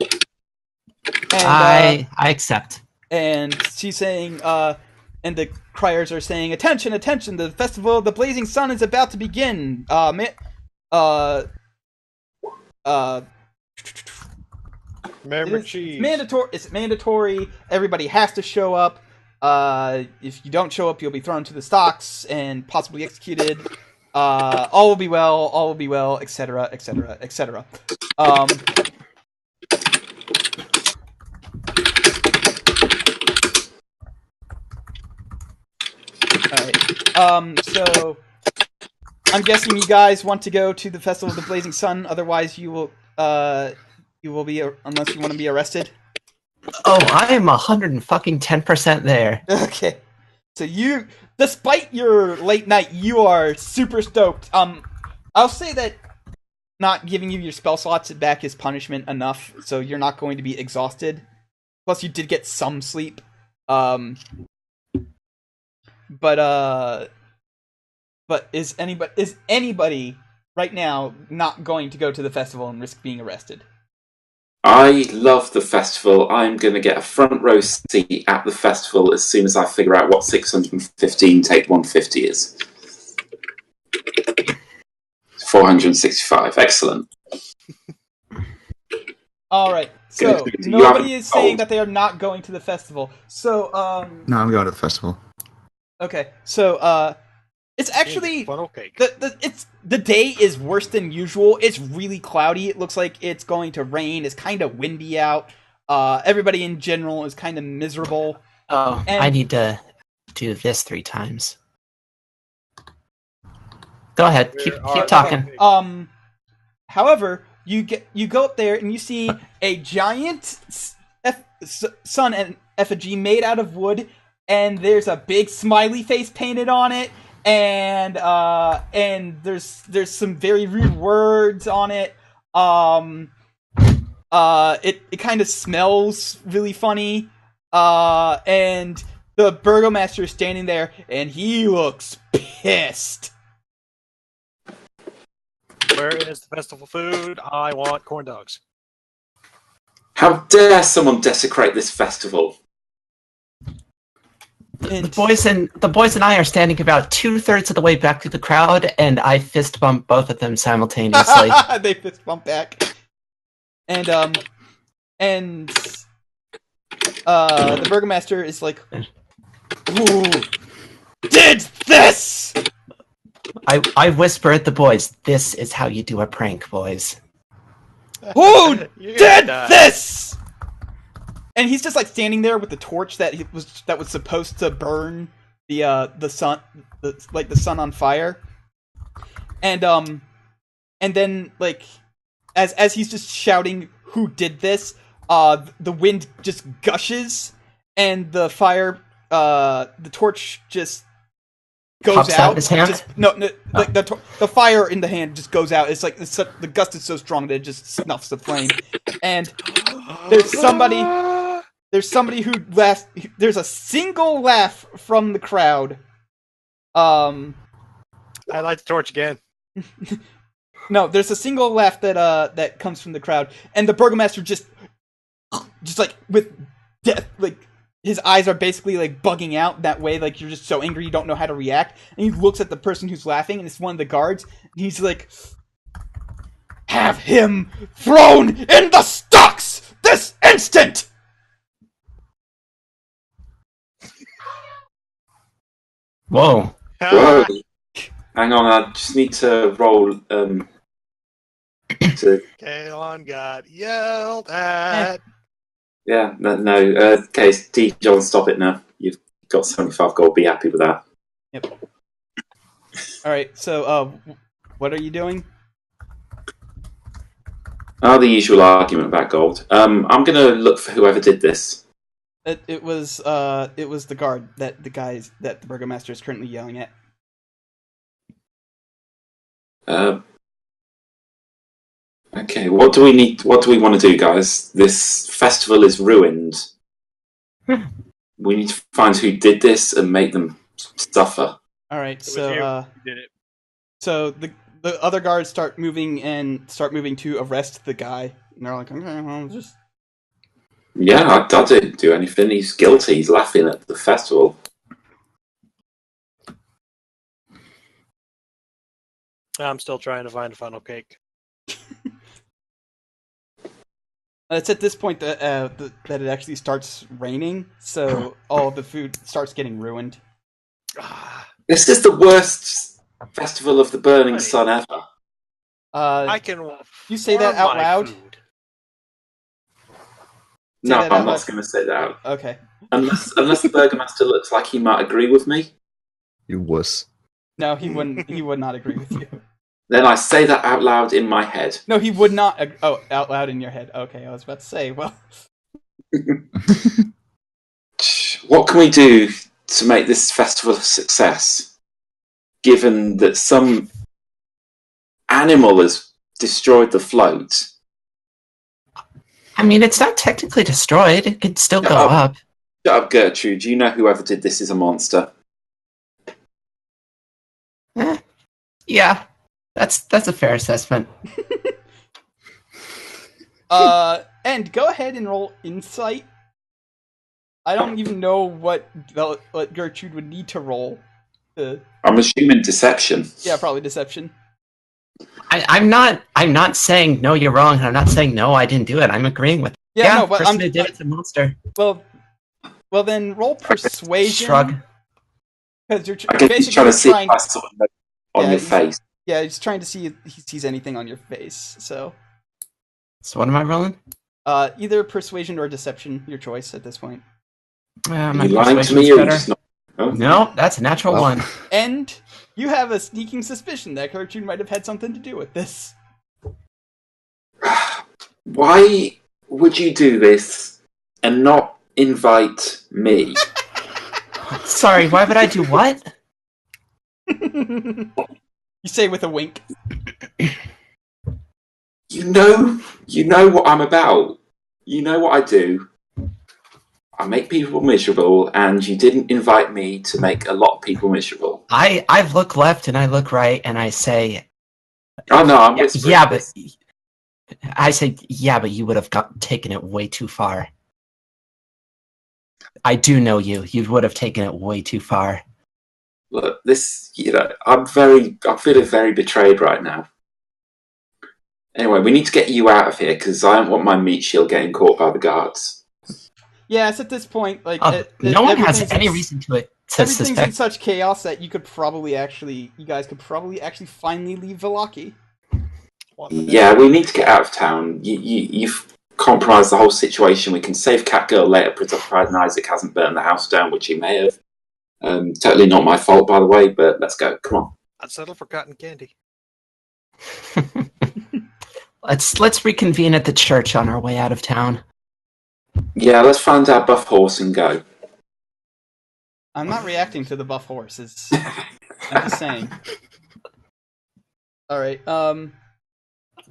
I accept. And she's saying, and the criers are saying, "Attention, attention! The festival of the blazing sun is about to begin. Remember, cheese. It's mandatory. Everybody has to show up. If you don't show up, you'll be thrown to the stocks and possibly executed. All will be well, etc., etc., etc." Alright. So I'm guessing you guys want to go to the Festival of the Blazing Sun, otherwise you will be, unless you want to be arrested. Oh, I am 110% there. Okay. So you, despite your late night, you are super stoked. I'll say that not giving you your spell slots back is punishment enough, so you're not going to be exhausted. Plus, you did get some sleep. But is anybody right now not going to go to the festival and risk being arrested? I love the festival. I'm going to get a front row seat at the festival as soon as I figure out what 615 take 150 is. 465. Excellent. All right. So nobody is saying that they are not going to the festival. So No, I'm going to the festival. okay. So It's actually funnel cake. the day is worse than usual. It's really cloudy. It looks like it's going to rain. It's kind of windy out. Everybody in general is kind of miserable. Oh, And- I need to do this 3 times. Go ahead, keep talking. However, you go up there and you see a giant sun and effigy made out of wood, and there's a big smiley face painted on it, and there's some very rude words on it. It kind of smells really funny. And the Burgomaster is standing there, and he looks pissed. Where is the festival food? I want corn dogs. How dare someone desecrate this festival? And The boys and I are standing about 2/3 of the way back to the crowd, and I fist bump both of them simultaneously. they fist bump back. And the Burgomaster is like, "Who did this?" I whisper at the boys, "This is how you do a prank, boys." Who You're gonna did die. this? And he's just like standing there with the torch that was supposed to burn the sun, the sun on fire. And then like as he's just shouting, "Who did this?" The wind just gushes, and the fire, the torch just goes Pops out his hand? Just, no, like the fire in the hand just goes out. It's like the gust is so strong that it just snuffs the flame. And there's somebody who laughs. There's a single laugh from the crowd. I light the torch again. No, there's a single laugh that comes from the crowd, and the Burgomaster just like with death, like his eyes are basically like bugging out that way, like you're just so angry you don't know how to react. And he looks at the person who's laughing, and it's one of the guards. And he's like, "Have him thrown in the stocks this instant!" Whoa. Whoa. Hang on, I just need to roll. Kalon got yelled at. Yeah, no. Okay, D. John, stop it now. You've got 75 gold. Be happy with that. Yep. All right. So, what are you doing? The usual argument about gold. I'm going to look for whoever did this. It was the guard that the guys that the Burgomaster is currently yelling at. Okay, what do we need? What do we want to do, guys? This festival is ruined. We need to find who did this and make them suffer. All right. It was So, you who did it. so the other guards start moving to arrest the guy, and they're like, "Okay, well, just." Yeah, I didn't do anything. He's guilty. He's laughing at the festival. I'm still trying to find a funnel cake. It's at this point that that it actually starts raining, so all of the food starts getting ruined. This is the worst festival of the burning sun ever. I can. You say that warm out my loud? food. No, that I'm out not loud. going to say that out. Okay. Unless the Burgomaster looks like he might agree with me, You wuss. No, he wouldn't. He would not agree with you. then I say that out loud in my head. No, he would not. Oh, out loud in your head. Okay, I was about to say. Well, What can we do to make this festival a success, given that some animal has destroyed the float? I mean, it's not technically destroyed. It could still go Oh. up. Shut up, Gertrude. You know whoever did this is a monster. Yeah, that's a fair assessment. and go ahead and roll insight. I don't even know what Gertrude would need to roll. I'm assuming deception. Yeah, probably deception. I'm not saying no, you're wrong, and I'm not saying no, I didn't do it. I'm agreeing with. Yeah, no, but person who did it's a monster. well, then roll persuasion. Shrug. Because you're I guess he's trying to see trying. if I sort of know on Yeah, your he's- face. Yeah, he's trying to see if he sees anything on your face. So, what am I rolling? either persuasion or deception, your choice at this point. Are My you lying to persuasion's me or better. just not? Oh. No, that's a natural Well. one. And you have a sneaking suspicion that Gertrude might have had something to do with this. Why would you do this and not invite me? Sorry, why would I do what? You say with a wink. You know what I'm about. You know what I do. I make people miserable, and you didn't invite me to make a lot of people miserable. I look left and I look right and I say, Oh no, I'm whispering. yeah, but I say, yeah, but you would have taken it way too far. I do know you. You would have taken it way too far. Look, this, I'm feeling very betrayed right now. Anyway, we need to get you out of here because I don't want my meat shield getting caught by the guards. Yeah, it's at this point, like No one has everything's any in- reason to Everything's in suspect. such chaos that you guys could probably actually finally leave Vallaki. Yeah, we need to get out of town. You've compromised the whole situation. We can save Catgirl later, provided Isaac hasn't burned the house down, which he may have. Totally not my fault, by the way, but let's go. Come on. I'd settle for cotton candy. Let's reconvene at the church on our way out of town. Yeah, let's find our buff horse and go. I'm not reacting to the buff horses. I'm just saying. Alright,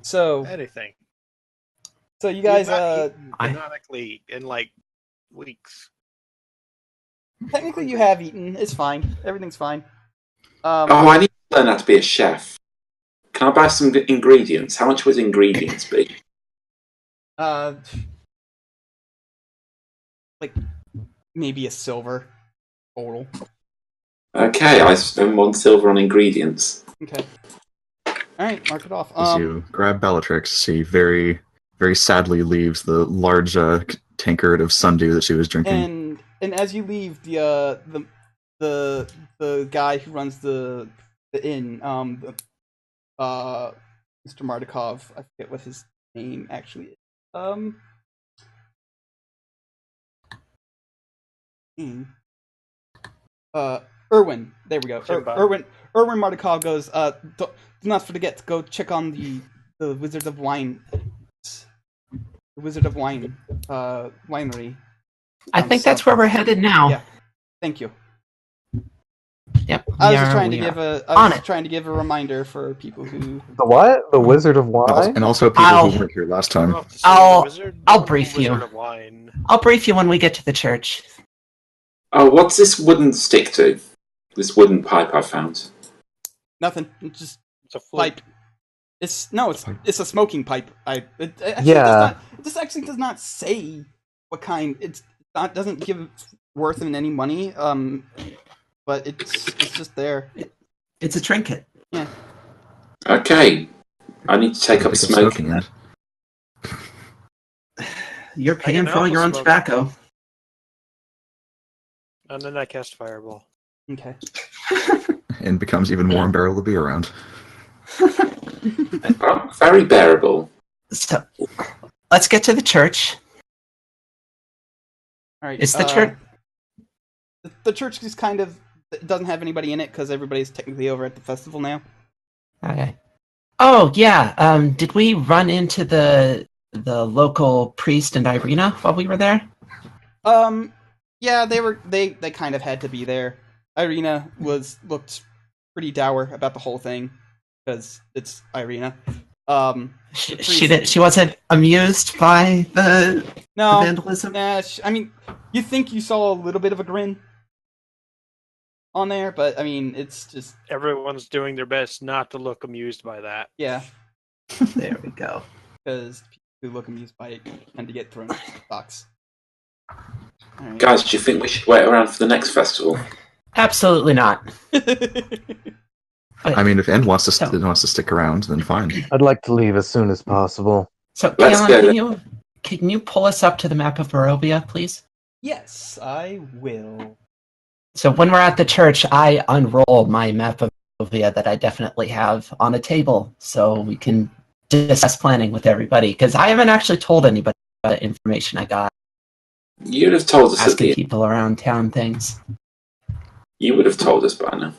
so Anything. you guys, You've not eaten canonically in like weeks. technically you have eaten. It's fine. Everything's fine. Oh, I need to learn how to be a chef. Can I buy some ingredients? How much would ingredients be? Like maybe a silver total. Okay, I spend 1 silver on ingredients. Okay. Alright, mark it off. As you grab Bellatrix, she very, very sadly leaves the large tankard of sundew that she was drinking. And as you leave, the guy who runs the inn, Mr. Mardukov, I forget what his name actually is. Erwin. There we go. Erwin Mardukov goes, do not forget to go check on the Wizard of Wine. The Wizard of Wine winery. I think that's where we're headed now. Yeah. Thank you. Yep. I was just trying to give a reminder for people who. The what? The Wizard of Wine? And also people who weren't here last time. I'll brief you. Wizard of Wine. I'll brief you when we get to the church. Oh, what's this wooden stick to? This wooden pipe I found. Nothing. It's just It's a flute. pipe. It's a smoking pipe. It actually does not say what kind. Doesn't give worth in any money. But it's just there. It's a trinket. Yeah. Okay. I need to take up smoking. it. You're paying can for all your own also smoke. tobacco. And then I cast Fireball. Okay. And becomes even more unbearable to be around. Oh, very bearable. So, let's get to the church. All right. Is the church? The church is kind of doesn't have anybody in it because everybody's technically over at the festival now. Okay. Oh yeah. Did we run into the local priest and Irina while we were there? Yeah, they kind of had to be there. Irina looked pretty dour about the whole thing because it's Irina. She wasn't amused by the vandalism. Nah, I mean, you think you saw a little bit of a grin on there, but I mean, it's just Everyone's doing their best not to look amused by that. yeah, There we go. because people who look amused by it tend to get thrown in the box. All right. Guys, do you think we should wait around for the next festival? Absolutely not. I mean, if End wants to stick around, then fine. I'd like to leave as soon as possible. So, Let's Kaelin, go. can you pull us up to the map of Barovia, please? Yes, I will. So when we're at the church, I unroll my map of Novia that I definitely have on a table, so we can discuss planning with everybody. Because I haven't actually told anybody about the information I got. You'd have told us at Asking the people around town things. You would have told us by now.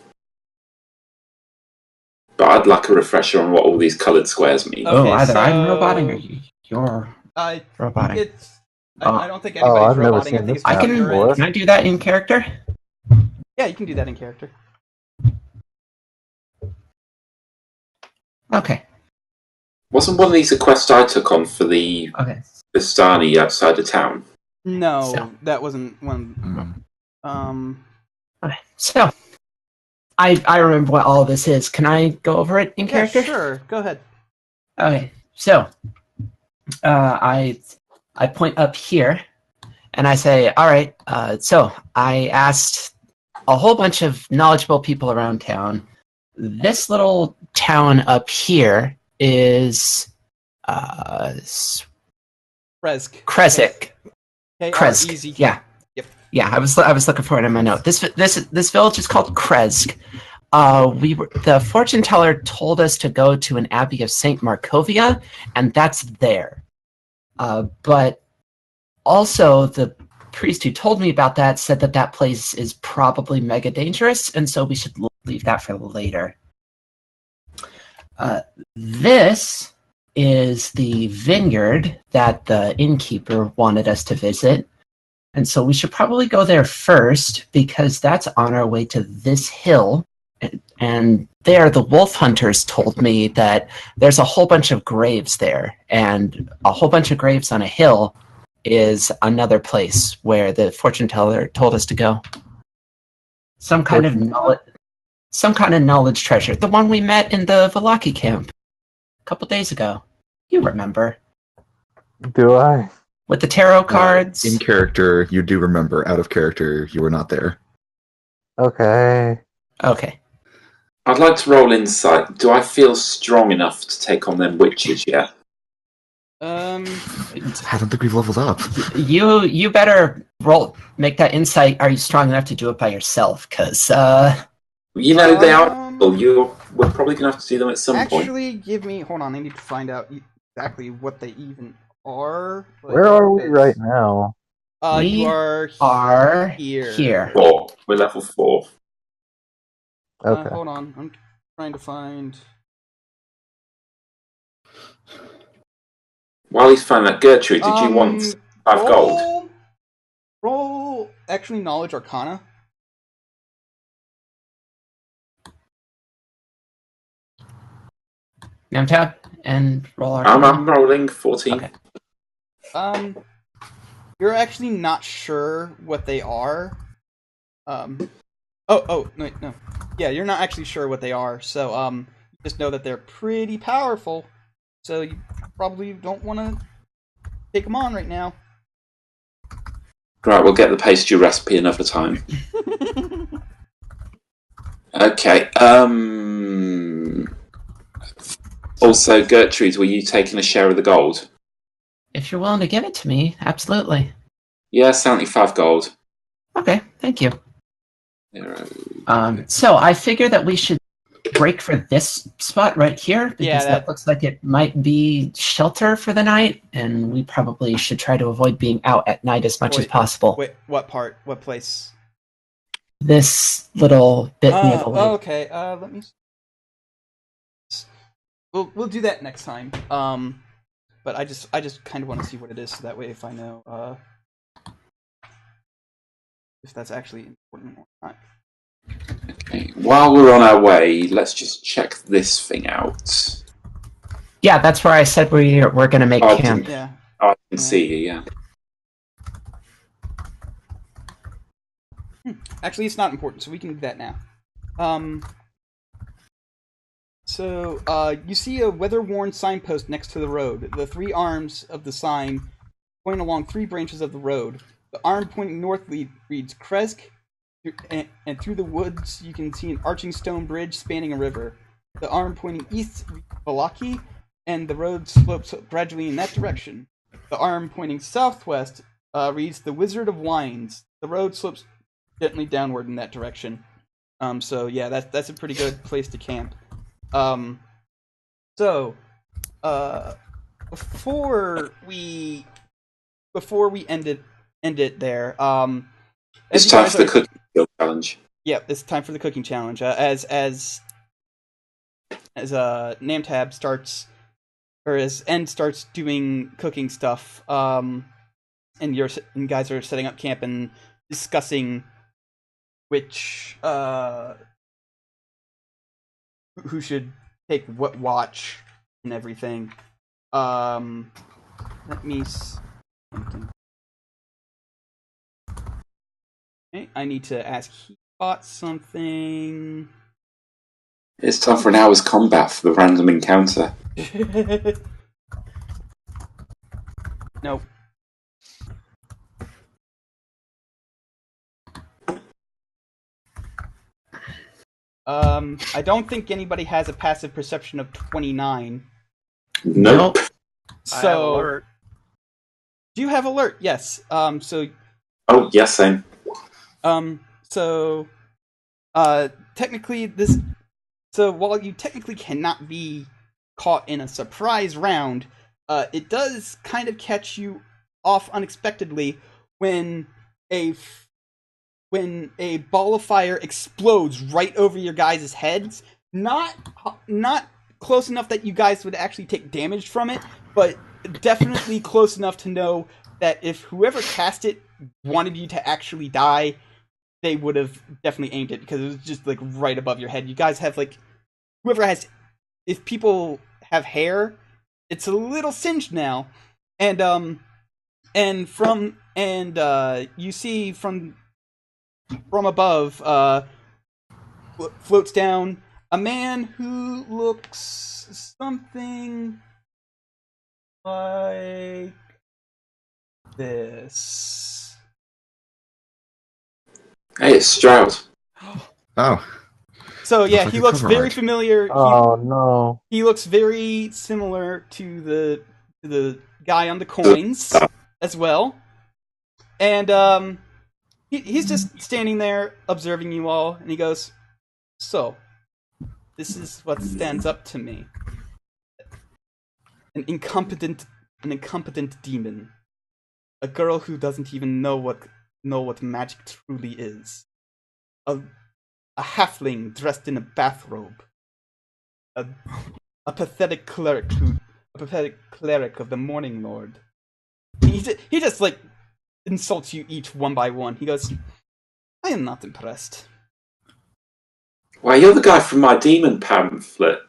But I'd like a refresher on what all these coloured squares mean. Okay, either I'm so- roboting or you're I roboting. It's. I don't think Oh, anybody's I've never roboting. seen I think this it's I just map on your before. end. can I do that in character? Yeah, you can do that in character. Okay. Wasn't one of these a quest I took on for the Okay. Vistani outside of town? No, So. that wasn't one. Okay. So I remember what all this is. Can I go over it in Yeah, character? sure. Go ahead. Okay. So I point up here and I say, all right, so I asked a whole bunch of knowledgeable people around town. This little town up here is Kresk. Krezik. Kresk. Easy. Yeah. Yep. Yeah, I was looking for it in my note. This village is called Kresk. The fortune teller told us to go to an abbey of Saint Markovia, and that's there. But also the priest who told me about that said that place is probably mega dangerous, and so we should leave that for later. This is the vineyard that the innkeeper wanted us to visit. And so we should probably go there first because that's on our way to this hill. And there, the wolf hunters told me that there's a whole bunch of graves there. And a whole bunch of graves on a hill is another place where the fortune teller told us to go. Some kind of knowledge treasure. The one we met in the Valaki camp a couple days ago. You remember. Do I? With the tarot cards. In character, you do remember. Out of character, you were not there. Okay. Okay. I'd like to roll insight. Do I feel strong enough to take on them witches yet? I don't think we've leveled up. You better make that insight. Are you strong enough to do it by yourself? Because You know, they are. We're probably going to have to do them at some point. Actually, hold on. I need to find out exactly what they even are. Where are we right now? You are here. 4. We're level 4. Okay. Hold on. I'm trying to find. While he's finding that, Gertrude, did you want 5 gold? Roll actually knowledge arcana. Name tab and roll our. I'm rolling 14. Okay. You're actually not sure what they are. No. Yeah, you're not actually sure what they are. So you just know that they're pretty powerful. So you probably don't want to take them on right now. Right, we'll get the pastry recipe another time. Okay. Also, Gertrude, were you taking a share of the gold? If you're willing to give it to me, absolutely. Yeah, 75 gold. Okay, thank you. So I figure that we should break for this spot right here because that looks like it might be shelter for the night, and we probably should try to avoid being out at night as much as possible. Wait, what part? What place? This little bit near the lake. Okay. Let me. We'll do that next time. But I just kind of want to see what it is, so that way if I know if that's actually important or not. Okay. While we're on our way, let's just check this thing out. Yeah, that's where I said we're going to make camp. Yeah. Oh, I can see you. Yeah. Actually, it's not important, so we can do that now. So, you see a weather-worn signpost next to the road. The 3 arms of the sign point along 3 branches of the road. The arm pointing north reads Kresk, and through the woods you can see an arching stone bridge spanning a river. The arm pointing east reads Valaki, and the road slopes gradually in that direction. The arm pointing southwest reads the Wizard of Wines. The road slopes gently downward in that direction. So yeah, that's a pretty good place to camp. So before we end it there, It's time for the cooking skill challenge. Yeah, it's time for the cooking challenge. As Namtab starts, or as End starts doing cooking stuff, and you guys are setting up camp and discussing which who should take what watch and everything. Let me. Okay, I need to ask Heatbot something. It's time for an hour's combat for the random encounter. Nope. I don't think anybody has a passive perception of 29. Nope. So, I have alert. Do you have alert? Yes. Oh, yes, same. Technically this. So while you technically cannot be caught in a surprise round, it does kind of catch you off unexpectedly when a ball of fire explodes right over your guys' heads. Not close enough that you guys would actually take damage from it, but definitely close enough to know that if whoever cast it wanted you to actually die, they would have definitely aimed it, because it was just like right above your head. You guys have like, if people have hair, it's a little singed now, and you see from above, floats down a man who looks something like this. Hey, it's Strahd. Oh. So yeah, Looks like he a looks cover very art. familiar. Oh no. He looks very similar to the guy on the coins as well. And he's just standing there observing you all, and he goes, "So, this is what stands up to me. An incompetent demon. A girl who doesn't even know what magic truly is. A halfling dressed in a bathrobe. A pathetic cleric of the Morning Lord. He just like insults you each one by one. He goes, I am not impressed. Why, you're the guy from my demon pamphlet.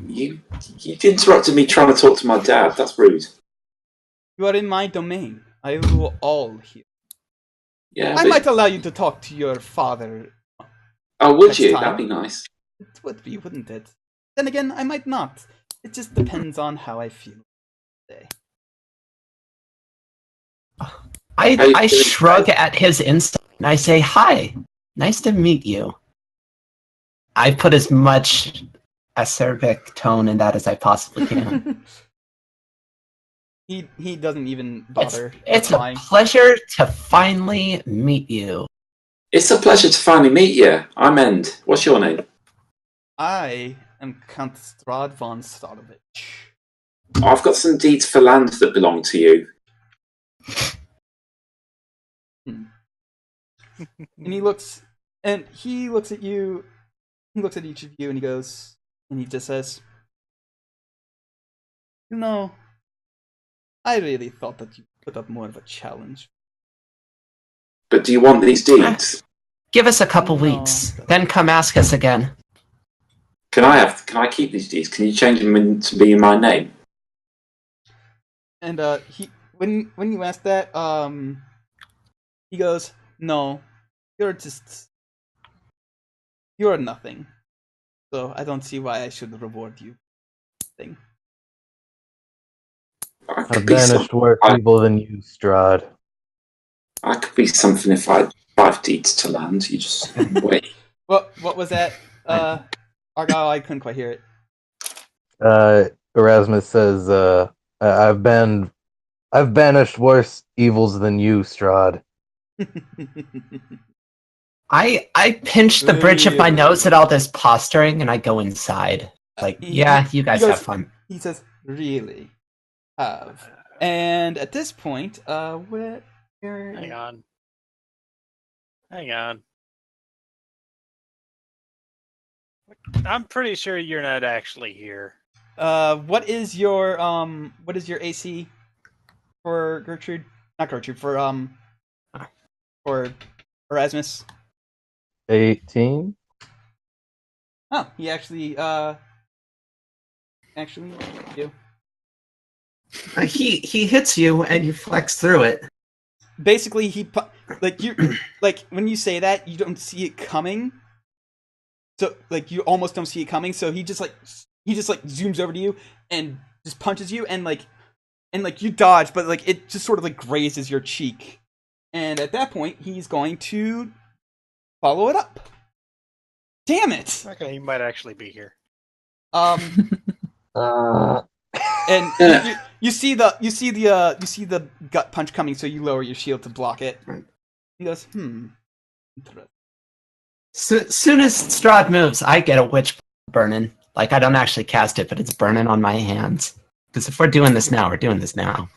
You interrupted me trying to talk to my dad. That's rude. You are in my domain. I rule all here. Yeah, I might allow you to talk to your father. Oh, would next you? time. That'd be nice. It would be, wouldn't it? Then again, I might not. It just depends on how I feel today. I shrug at his insult and I say, "Hi, nice to meet you." I put as much acerbic tone in that as I possibly can. He doesn't even bother. It's a replying. pleasure to finally meet you. It's a pleasure to finally meet you. I'm End. What's your name? I am Count Strahd von Starovich. I've got some deeds for land that belong to you. And he looks at you. He looks at each of you, and he just says, "You know, I really thought that you put up more of a challenge." But do you want these deeds? Give us a couple No. weeks, then come ask us again. Can I keep these deeds? Can you change them to be in my name? And when you ask that, he goes, "No, you're nothing. So I don't see why I should reward you." Thing. I could I've be banished worse evil than you, Strahd. I could be something if I had 5 deeds to land. You just wait. What was that? Argyle, I couldn't quite hear it. Erasmus says, I've banished worse evils than you, Strahd. I pinch the bridge of my nose at all this posturing, and I go inside. Like, yeah, you guys have fun. He says, "Really have." And at this point, where? Hang on. I'm pretty sure you're not actually here. What is your AC for Gertrude? Not Gertrude, for Erasmus. 18. Oh, he actually you. He hits you, and you flex through it. Basically, like when you say that, you don't see it coming. So like you almost don't see it coming. So he just zooms over to you and just punches you, and you dodge, but like it just sort of like grazes your cheek. And at that point, he's going to follow it up. Damn it! Okay, he might actually be here. And you see the gut punch coming, so you lower your shield to block it. He goes, Soon as Strahd moves, I get a witch burning. Like, I don't actually cast it, but it's burning on my hands. Because if we're doing this now, we're doing this now.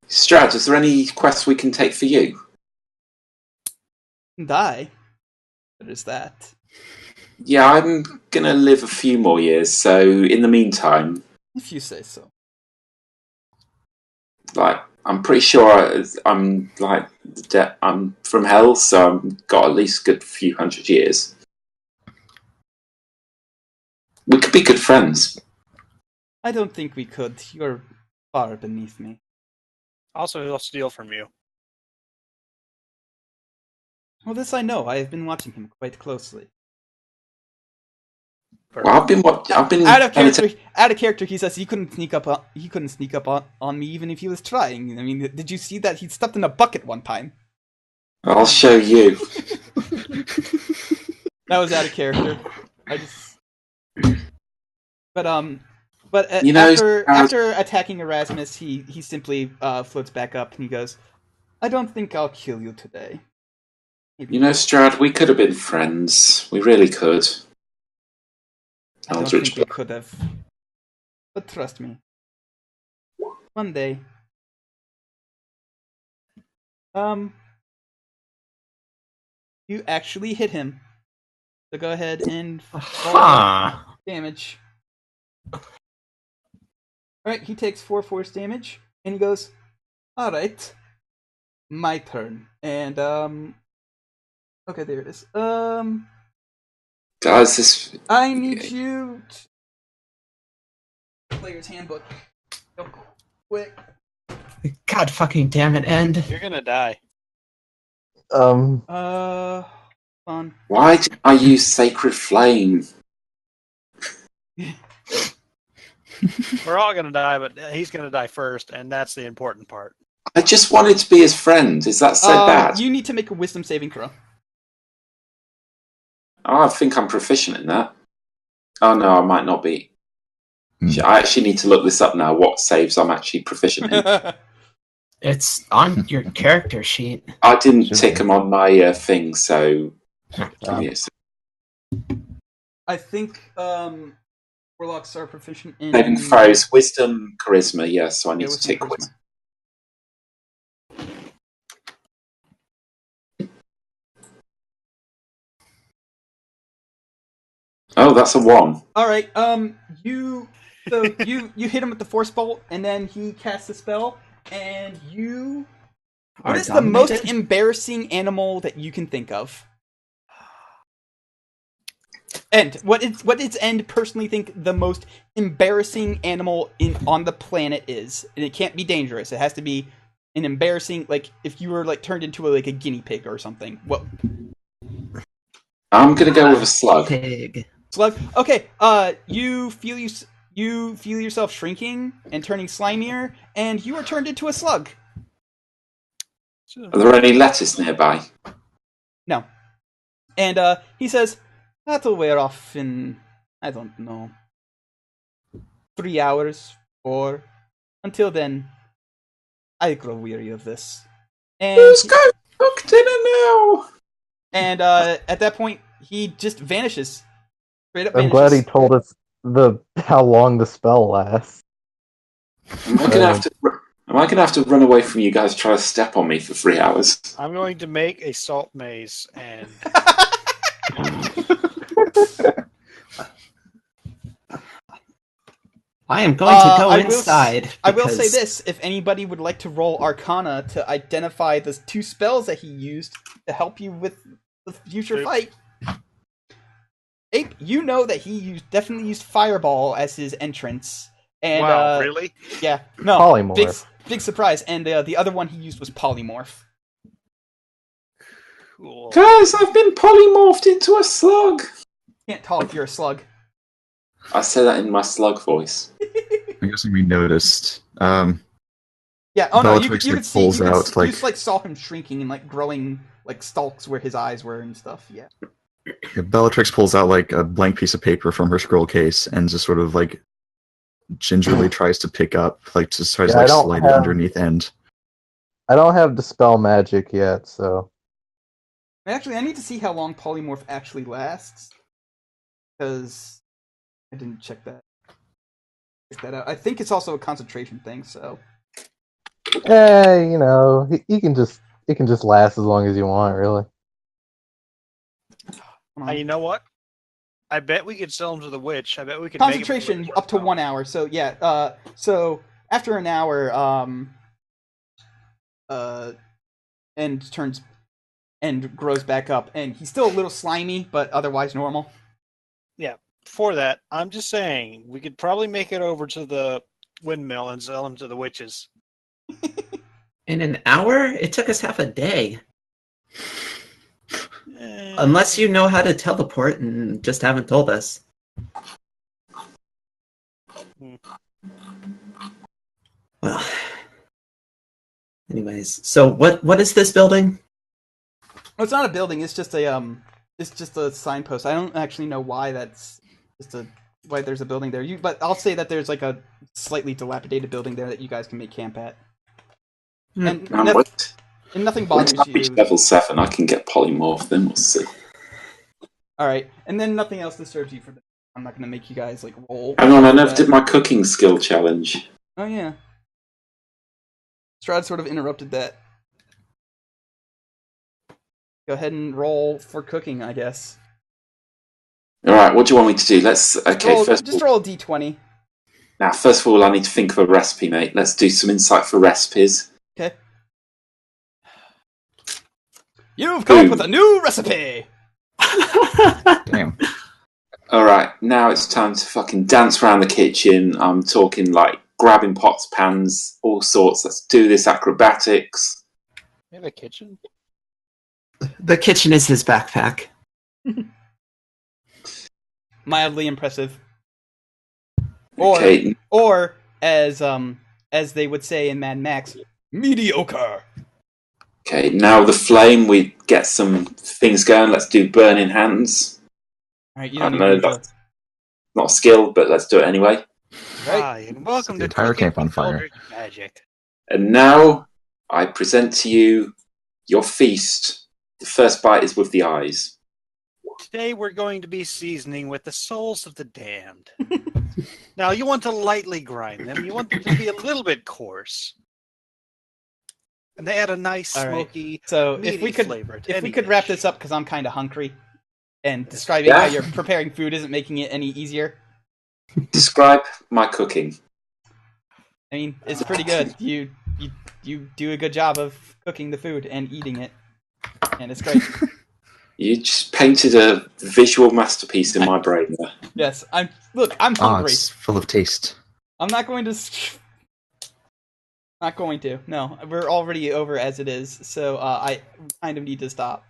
Strahd, is there any quests we can take for you? Die. What is that? Yeah, I'm gonna live a few more years, so in the meantime... If you say so. Like, I'm pretty sure I'm from hell, so I've got at least a good few hundred years. We could be good friends. I don't think we could. You're far beneath me. Also, he'll steal from you. Well, this I know. I have been watching him quite closely. Well, I've been out of character. He says he couldn't sneak up on me even if he was trying. I mean, did you see that he stepped in a bucket one time? I'll show you. That was out of character. But after attacking Erasmus, he simply floats back up and he goes, "I don't think I'll kill you today." You know, Strahd, we could have been friends. We really could. I don't think we could have. But trust me. One day. You actually hit him. So go ahead and damage. Alright, he takes 4 force damage, and he goes, "Alright. My turn." And okay, there it is. Does this... I need you to... Player's Handbook. Real quick. God fucking damn it, End. You're gonna die. Fun. Why did I use Sacred Flame? We're all gonna die, but he's gonna die first, and that's the important part. I just wanted to be his friend. Is that so bad? You need to make a wisdom saving throw. Oh, I think I'm proficient in that. Oh no, I might not be. I actually need to look this up now, what saves I'm actually proficient in. It's on your character sheet. I didn't tick them on my thing, so... Yes. I think warlocks are proficient in... Saving throws, wisdom, charisma, yes, so I need to tick wisdom. Oh, that's a 1. Alright, you hit him with the force bolt, and then he casts a spell, and you... What is the most embarrassing animal that you can think of? And what does End personally think the most embarrassing animal on the planet is? And it can't be dangerous. It has to be an embarrassing, like if you were like turned into a guinea pig or something. What? I'm gonna go with a slug. Pig. Slug. Okay. You feel yourself shrinking and turning slimier, and you are turned into a slug. Are there any lettuce nearby? No. And he says, "That'll wear off in, I don't know, 3 hours, 4. Until then, I grow weary of this." And Who's got cooked in a no! And at that point, he just vanishes. Straight up I'm vanishes. glad he told us how long the spell lasts. Am I gonna have to run away from you guys? Try to step on me for 3 hours. I'm going to make a salt maze, and I am going to go I inside. I will say because- this: if anybody would like to roll Arcana to identify the 2 spells that he used to help you with the future Ape. fight, Ape, you know that he definitely used Fireball as his entrance. And wow, really? yeah, no, Polymorph. big surprise. And the other one he used was Polymorph. Cool. Guys, I've been polymorphed into a slug! Can't talk, you're a slug. I said that in my slug voice. I'm guessing we noticed. Yeah, oh no, you Bellatrix, could like, see, pulls out, you like- just, like, saw him shrinking and like growing like stalks where his eyes were and stuff. Yeah. Bellatrix pulls out like a blank piece of paper from her scroll case and just sort of like gingerly tries to pick up, like just tries to Yeah, I like don't slide it have- underneath end. I don't have Dispel Magic yet, so... Actually, I need to see how long Polymorph actually lasts, because I didn't check that. Check that out. I think it's also a concentration thing. So you know, it can just last as long as you want, really. You know what? I bet we could sell them to the witch. I bet we could make 'em concentration for up to 1 hour. So yeah. So after an hour, and grows back up, and he's still a little slimy, but otherwise normal. For that, I'm just saying we could probably make it over to the windmill and sell them to the witches. In an hour? It took us half a day. Eh, Unless you know how to teleport and just haven't told us. Well. Anyways, so what is this building? Well, it's not a building. It's just a signpost. I don't actually know why why there's a building there. But I'll say that there's like a slightly dilapidated building there that you guys can make camp at. And, Man, and nothing once bothers I reach you. level 7, I can get polymorph, then we'll see. Alright, and then nothing else disturbs you for the... I'm not going to make you guys like roll. Hang on, I never did my cooking skill challenge. Oh yeah. Strahd sort of interrupted that. Go ahead and roll for cooking, I guess. Alright, what do you want me to do? Just roll a d20. Now, first of all, I need to think of a recipe, mate. Let's do some insight for recipes. Okay. You've come up with a new recipe! Damn. Alright, now it's time to fucking dance around the kitchen. I'm talking like grabbing pots, pans, all sorts. Let's do this acrobatics. We have a kitchen? The kitchen is his backpack. Mildly impressive. Or, Okay. or as they would say in Mad Max, mediocre. Okay, now the flame, we get some things going. Let's do burning hands. Alright, you I don't don't know, need to... that's not a skill, but let's do it anyway. Right. Hi, and welcome The to entire Cooking camp on with fire. Eldritch Magic. And now I present to you your feast. The first bite is with the eyes. Today we're going to be seasoning with the souls of the damned. Now you want to lightly grind them. You want them to be a little bit coarse. And they add a nice All right. smoky, So if meaty we could flavor to if any we could wrap dish. this up, because I'm kind of hungry, and describing how you're preparing food isn't making it any easier. Describe my cooking. I mean, it's pretty good. You do a good job of cooking the food and eating it, and it's great. You just painted a visual masterpiece in my brain there. Yes, I'm Oh, hungry. it's full of taste. I'm not going to. Not going to. No, we're already over as it is, so I kind of need to stop.